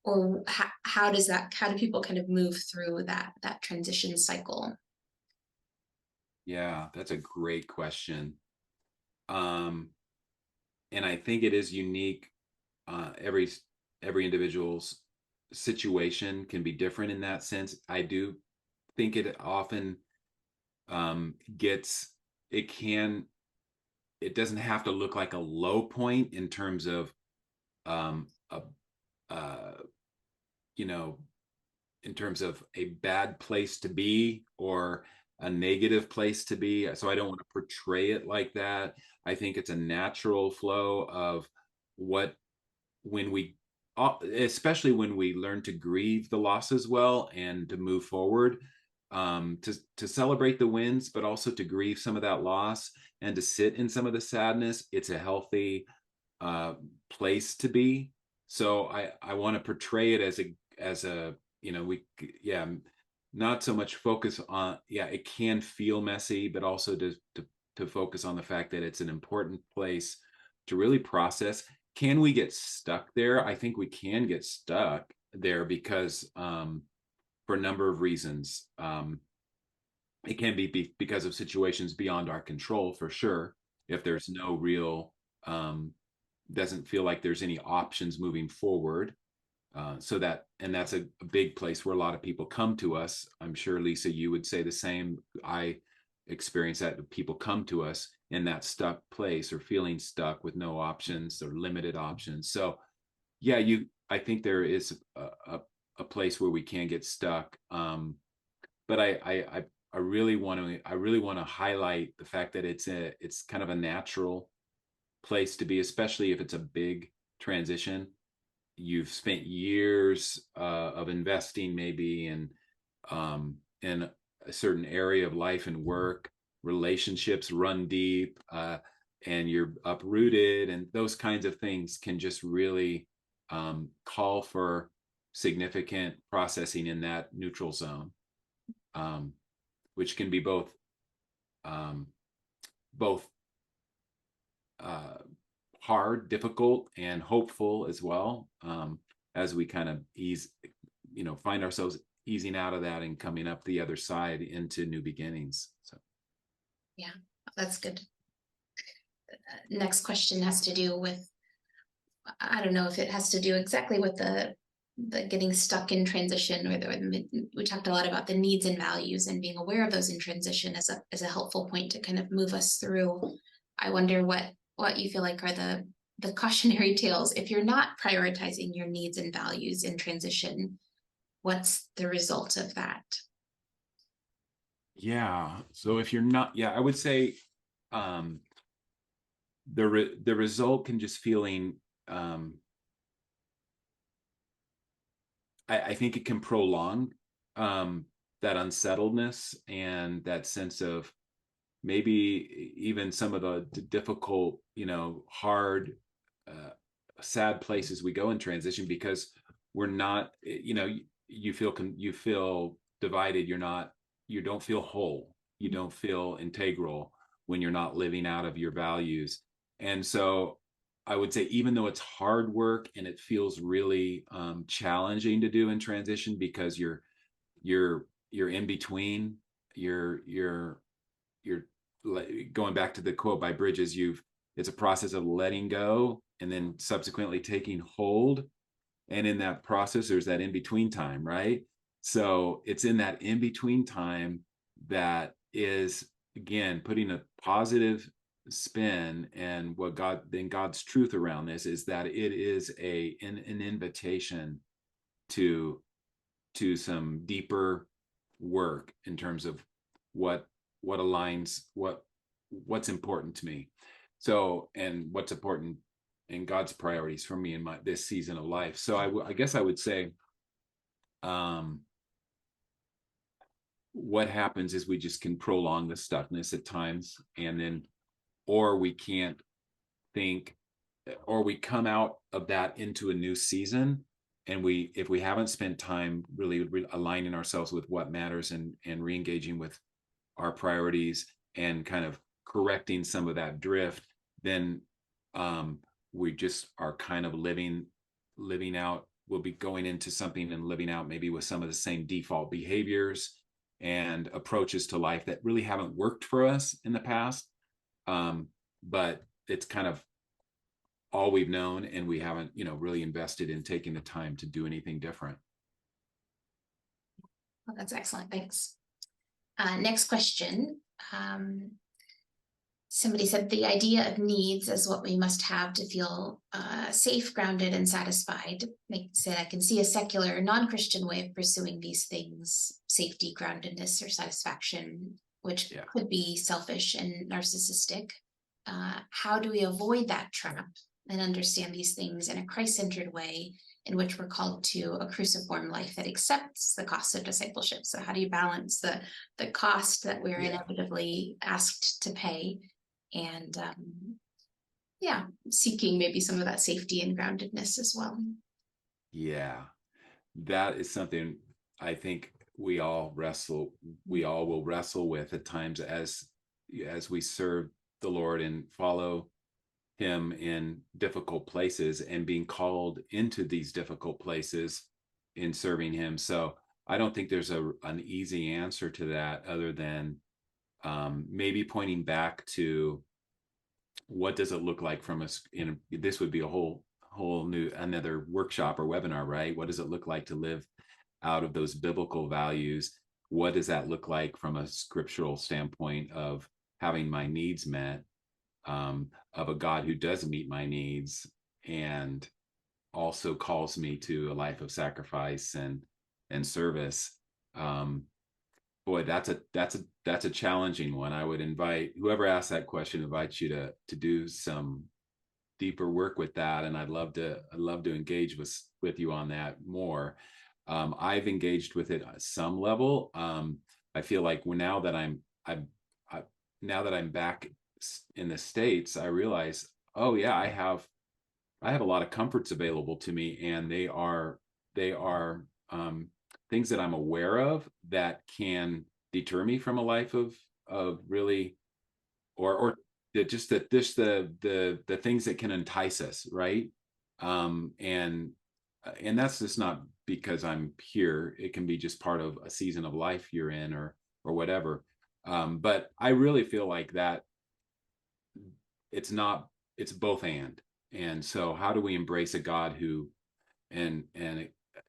how do people kind of move through that transition cycle? Yeah, that's a great question. Um, and I think it is unique. Every individual's situation can be different in that sense. I do think it often gets it can it doesn't have to look like a low point in terms of a uh, you know in terms of a bad place to be or a negative place to be. So I don't want to portray it like that. I think it's a natural flow of what when we especially when we learn to grieve the losses well and to move forward, to celebrate the wins but also to grieve some of that loss and to sit in some of the sadness. It's a healthy uh, place to be. So I want to portray it as a we yeah not so much focus on it can feel messy, but also to focus on the fact that it's an important place to really process. Can we get stuck there? I think we can get stuck there because for a number of reasons. It can because of situations beyond our control, for sure. If there's no real doesn't feel like there's any options moving forward. That's a big place where a lot of people come to us. I'm sure, Lisa, you would say the same. I experience that people come to us in that stuck place or feeling stuck with no options or limited options. So yeah, I think there is a place where we can get stuck. But I really want to highlight the fact that it's kind of a natural place to be, especially if it's a big transition. You've spent years of investing maybe in a certain area of life and work. Relationships run deep, and you're uprooted, and those kinds of things can just really call for significant processing in that neutral zone, um, which can be um, both uh, hard, difficult, and hopeful as well, as we kind of find ourselves easing out of that and coming up the other side into new beginnings. So, Yeah, that's good. Next question has to do with, I don't know if it has to do exactly with the getting stuck in transition, we talked a lot about the needs and values and being aware of those in transition as a helpful point to kind of move us through. I wonder what you feel like are the cautionary tales if you're not prioritizing your needs and values in transition. What's the result of that? yeah. So if you're not, I would say um, the result can just feeling. I think it can prolong that unsettledness and that sense of maybe even some of the difficult, hard, uh, sad places we go in transition because we're not, you feel divided. You don't feel whole. You don't feel integral when you're not living out of your values. And so I would say, even though it's hard work and it feels really challenging to do in transition because you're in between, you're going back to the quote by Bridges, it's a process of letting go and then subsequently taking hold. And in that process, there's that in between time, right? So it's in that in between time that is, again, putting a positive spin. And God's truth around this is that it is an invitation to some deeper work in terms of what aligns, what's important to me. So, and what's important in God's priorities for me in this season of life. So I guess I would say, what happens is we just can prolong the stuckness at times, and then, or we can't think, or we come out of that into a new season. And if we haven't spent time really aligning ourselves with what matters, and re-engaging with our priorities and kind of correcting some of that drift, then we just are kind of living out. We'll be going into something and living out maybe with some of the same default behaviors and approaches to life that really haven't worked for us in the past. But it's kind of all we've known, and we haven't, really invested in taking the time to do anything different. Well, that's excellent. Thanks. Next question. Somebody said the idea of needs is what we must have to feel safe, grounded, and satisfied. They said, I can see a secular, non-Christian way of pursuing these things: safety, groundedness, or satisfaction, which could be selfish and narcissistic. How do we avoid that trap and understand these things in a Christ-centered way, in which we're called to a cruciform life that accepts the cost of discipleship? So how do you balance the cost that we're inevitably asked to pay, and seeking maybe some of that safety and groundedness as well? Yeah, that is something I think we all will wrestle with at times as we serve the Lord and follow him in difficult places, and being called into these difficult places in serving him. So I don't think there's an easy answer to that, other than maybe pointing back to what does it look like from us. This would be a whole new another workshop or webinar, right? What does it look like to live out of those biblical values? What does that look like from a scriptural standpoint of having my needs met, of a God who does meet my needs and also calls me to a life of sacrifice and service? Boy, that's a challenging one. I would invite whoever asked that question, invite you to do some deeper work with that, and I'd love to engage with you on that more. I've engaged with it at some level. I feel like now that I'm back in the States, I realize, oh yeah, I have a lot of comforts available to me, and they are things that I'm aware of that can deter me from a life of really, or the things that can entice us, right? And that's just not because I'm here. It can be just part of a season of life you're in, or whatever. But I really feel like that it's both and so how do we embrace a God who and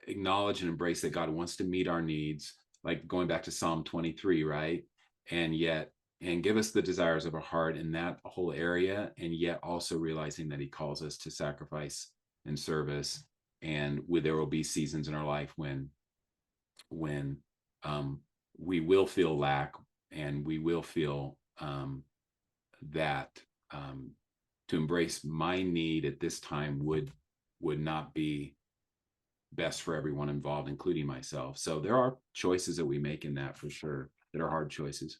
acknowledge and embrace that God wants to meet our needs, like going back to Psalm 23, right? And give us the desires of our heart in that whole area, and yet also realizing that he calls us to sacrifice and service. And there will be seasons in our life when we will feel lack, and we will feel that to embrace my need at this time would not be best for everyone involved, including myself. So there are choices that we make in that, for sure, that are hard choices.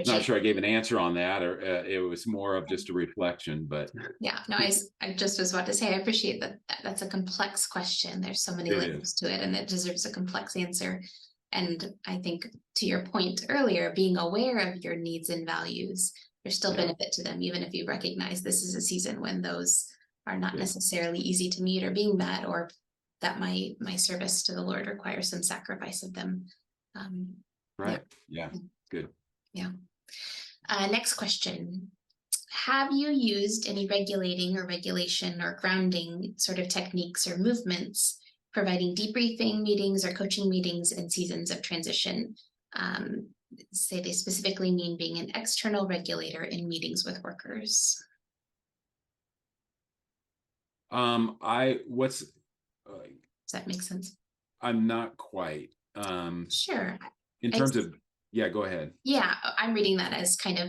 Not sure I gave an answer on that, or it was more of just a reflection, but I just was about to say, I appreciate that. That's a complex question. There's so many layers to it, and it deserves a complex answer. And I think, to your point earlier, being aware of your needs and values, there's still benefit to them, even if you recognize this is a season when those are not necessarily easy to meet or being met, or that my service to the Lord requires some sacrifice of them. Right. Yeah. Good. Yeah. Next question. Have you used any regulating or regulation or grounding sort of techniques or movements, providing debriefing meetings or coaching meetings in seasons of transition? Um, Say they specifically mean being an external regulator in meetings with workers. I what's Does that make sense? I'm not quite Sure. in I, terms of, yeah, go ahead. yeah, I'm reading that as kind of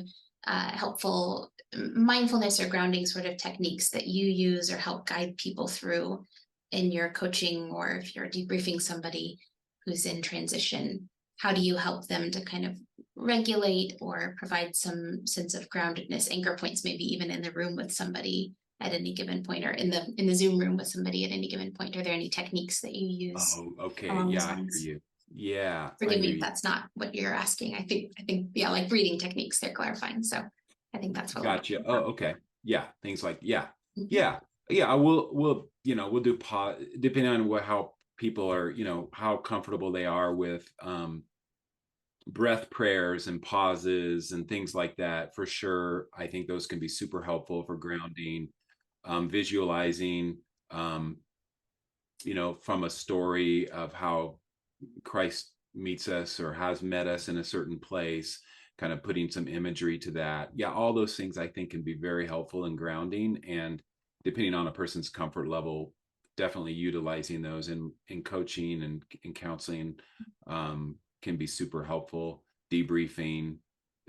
helpful mindfulness or grounding sort of techniques that you use or help guide people through in your coaching, or if you're debriefing somebody who's in transition. How do you help them to kind of regulate or provide some sense of groundedness, anchor points, maybe even in the room with somebody at any given point, or in the Zoom room with somebody at any given point? Are there any techniques that you use Oh, okay. along Yeah, those I hear lines? you. Yeah, I Forgive hear me if you. that's not what you're asking. I think, yeah, like breathing techniques, they're clarifying. So I think that's what we're Gotcha. looking Oh, for. okay. Yeah, things like, yeah. Mhm. Yeah. Yeah, I will we'll do pause depending on what how people are, how comfortable they are with breath prayers and pauses and things like that. For sure, I think those can be super helpful for grounding, visualizing, um, from a story of how Christ meets us or has met us in a certain place, kind of putting some imagery to that. Yeah, all those things I think can be very helpful in grounding. And depending on a person's comfort level, definitely utilizing those in coaching and in counseling can be super helpful. Debriefing,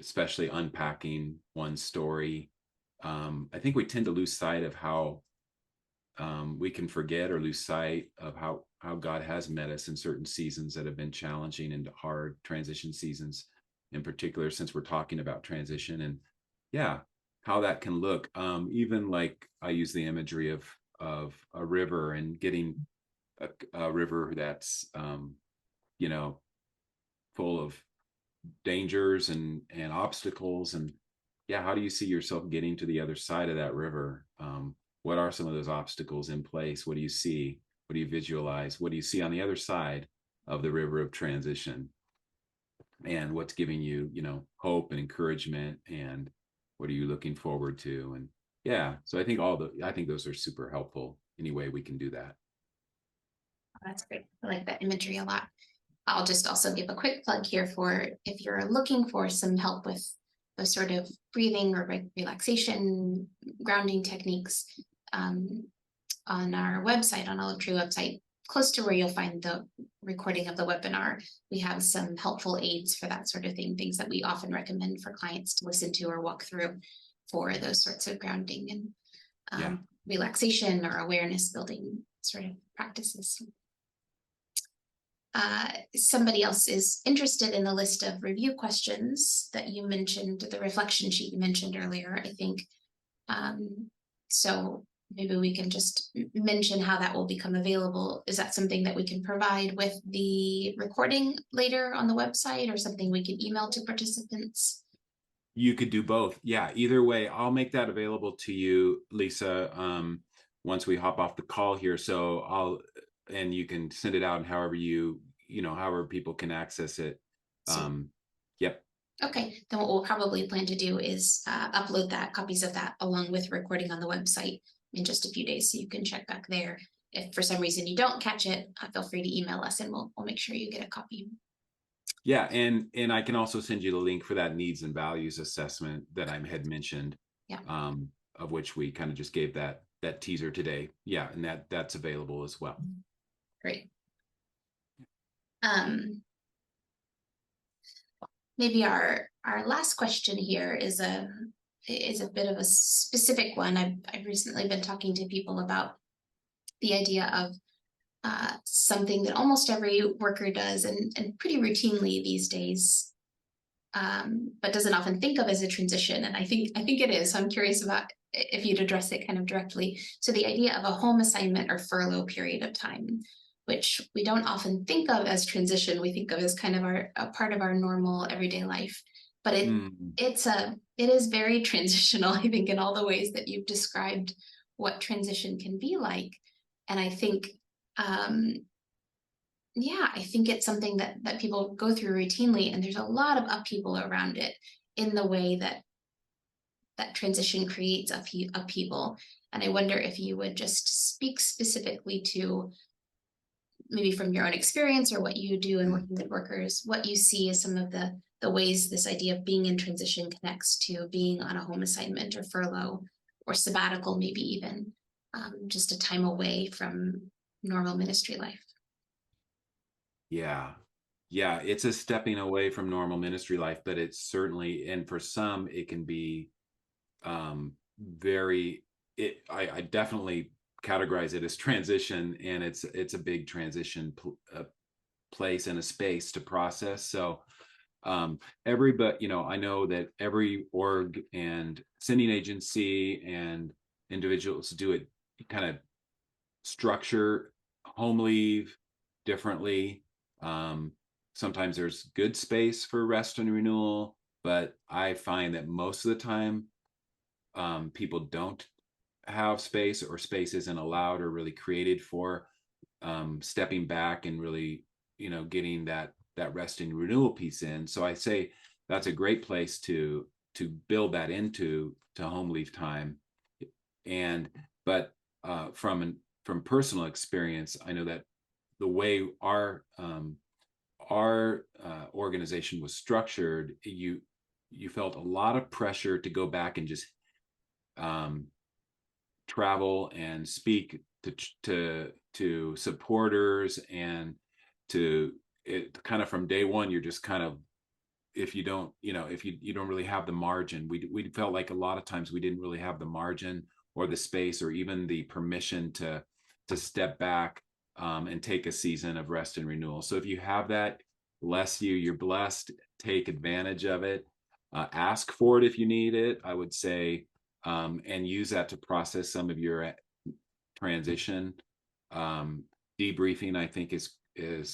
especially unpacking one story. I think we tend to lose sight of how we can forget or lose sight of how God has met us in certain seasons that have been challenging and hard transition seasons, in particular, since we're talking about transition and yeah, how that can look. Even like I use the imagery of a river and getting a river that's you know full of dangers and obstacles and yeah, how do you see yourself getting to the other side of that river? What are some of those obstacles in place? What do you see? What do you visualize? What do you see on the other side of the river of transition? And what's giving you, hope and encouragement? And what are you looking forward to? And yeah, so I think those are super helpful. Any way we can do that. That's great. I like that imagery a lot. I'll just also give a quick plug here for if you're looking for some help with the sort of breathing or relaxation, grounding techniques. Um, on our website, on Olive Tree website, close to where you'll find the recording of the webinar, we have some helpful aids for that sort of thing, things that we often recommend for clients to listen to or walk through for those sorts of grounding and Yeah. relaxation or awareness building sort of practices. Somebody else is interested in the list of review questions that you mentioned, the reflection sheet you mentioned earlier, I think. So maybe we can just mention how that will become available. Is that something that we can provide with the recording later on the website, or something we can email to participants? You could do both. Yeah, either way, I'll make that available to you, Lisa, once we hop off the call here. So and you can send it out and however people can access it. So, Yep. okay, then what we'll probably plan to do is upload copies of that along with recording on the website in just a few days, so you can check back there. If for some reason you don't catch it, feel free to email us and we'll make sure you get a copy. Yeah, and I can also send you the link for that needs and values assessment that I had mentioned, Yeah, of which we kind of just gave that teaser today. Yeah, and that's available as well. great. Maybe our last question here is a bit of a specific one. I've recently been talking to people about the idea of something that almost every worker does and pretty routinely these days, but doesn't often think of as a transition. And I think it is. So I'm curious about if you'd address it kind of directly. So the idea of a home assignment or furlough period of time, which we don't often think of as transition, we think of as kind of a part of our normal everyday life. But Mm, it is very transitional, I think, in all the ways that you've described what transition can be like. And I think um, Yeah, I think it's something that people go through routinely, and there's a lot of upheaval around it in the way that transition creates upheaval. And I wonder if you would just speak specifically to, maybe from your own experience or what you do in Mm. working with workers, what you see as some of the ways this idea of being in transition connects to being on a home assignment or furlough or sabbatical, maybe even just a time away from normal ministry life. Yeah. Yeah, it's a stepping away from normal ministry life, but it's certainly, and for some it can be very, I definitely categorize it as transition, and it's a big transition place and a space to process. So everybody, I know that every org and sending agency and individuals do it, kind of structure home leave differently. Um, Sometimes there's good space for rest and renewal, but I find that most of the time, people don't have space, or space isn't allowed or really created for stepping back and really, getting that rest and renewal piece in. So I say that's a great place to build that into to home leave time. And but from personal experience, I know that the way our organization was structured, you felt a lot of pressure to go back and just um, travel and speak to supporters, and to it kind of from day one. You're just kind of, if you don't, if you don't really have the margin, we felt like a lot of times we didn't really have the margin or the space or even the permission to step back and take a season of rest and renewal. So if you have that, bless you, you're blessed. Take advantage of it. Ask for it if you need it, I would say, and use that to process some of your transition. Um, Debriefing, I think, is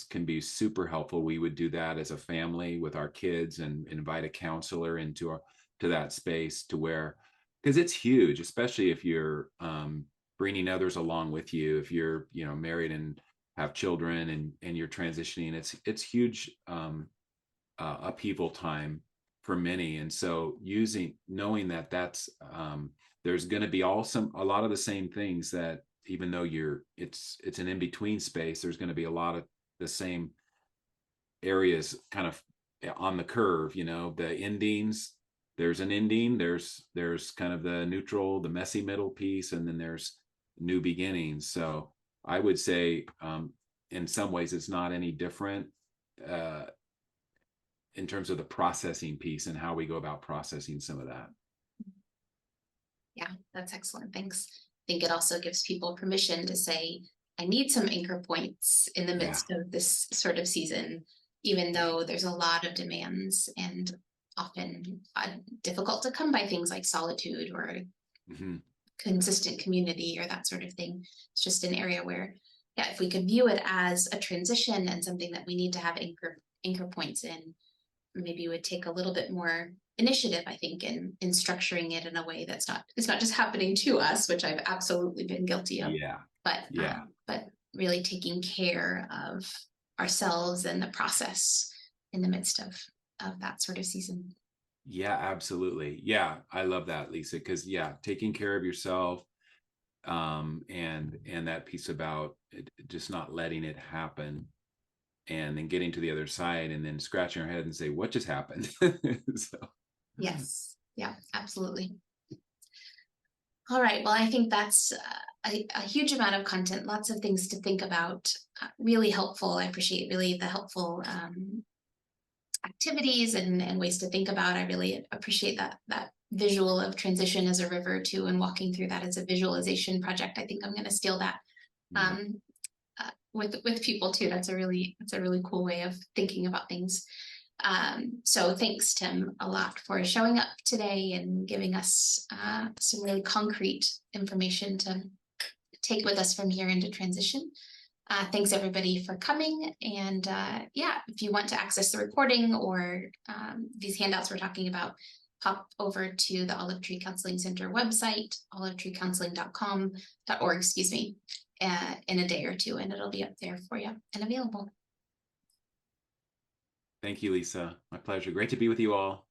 can be super helpful. We would do that as a family with our kids and invite a counselor to that space, to where, because it's huge, especially if you're bringing others along with you. If you're, married and have children, and you're transitioning, it's huge upheaval time for many. And so knowing that that's there's going to be a lot of the same things, that even though it's an in-between space, there's going to be a lot of the same areas kind of on the curve. The endings, there's an ending, there's kind of the neutral, the messy middle piece, and then there's new beginnings. So I would say, in some ways it's not any different uh, in terms of the processing piece and how we go about processing some of that. Yeah, that's excellent. Thanks. I think it also gives people permission to say, I need some anchor points in the Yeah. midst of this sort of season, even though there's a lot of demands and often difficult to come by things like solitude or Hmm. consistent community or that sort of thing. It's just an area where, yeah, if we could view it as a transition and something that we need to have anchor points in, maybe would take a little bit more initiative, I think, in structuring it in a way that's not, it's not just happening to us, which I've absolutely been guilty of, Yeah. but Yeah. really taking care of ourselves and the process in the midst of that sort of season. Yeah, absolutely. Yeah, I love that, Lisa, because yeah, taking care of yourself, and that piece about just not letting it happen, and then getting to the other side, and then scratching our head and say, what just happened? So Yes. Yeah, absolutely. All right. Well, I think that's a huge amount of content, lots of things to think about. Really helpful. I appreciate really the helpful activities and ways to think about. I really appreciate that visual of transition as a river too, and walking through that as a visualization project. I think I'm going to steal that yeah. um, with people too. That's a really cool way of thinking about things. So thanks, Tim, a lot for showing up today and giving us some really concrete information to take with us from here into transition. Thanks everybody for coming. And yeah, if you want to access the recording or these handouts we're talking about, pop over to the Olive Tree Counseling Center website, olivetreecounseling.org, excuse me, in a day or two, and it'll be up there for you and available. Thank you, Lisa. My pleasure. Great to be with you all.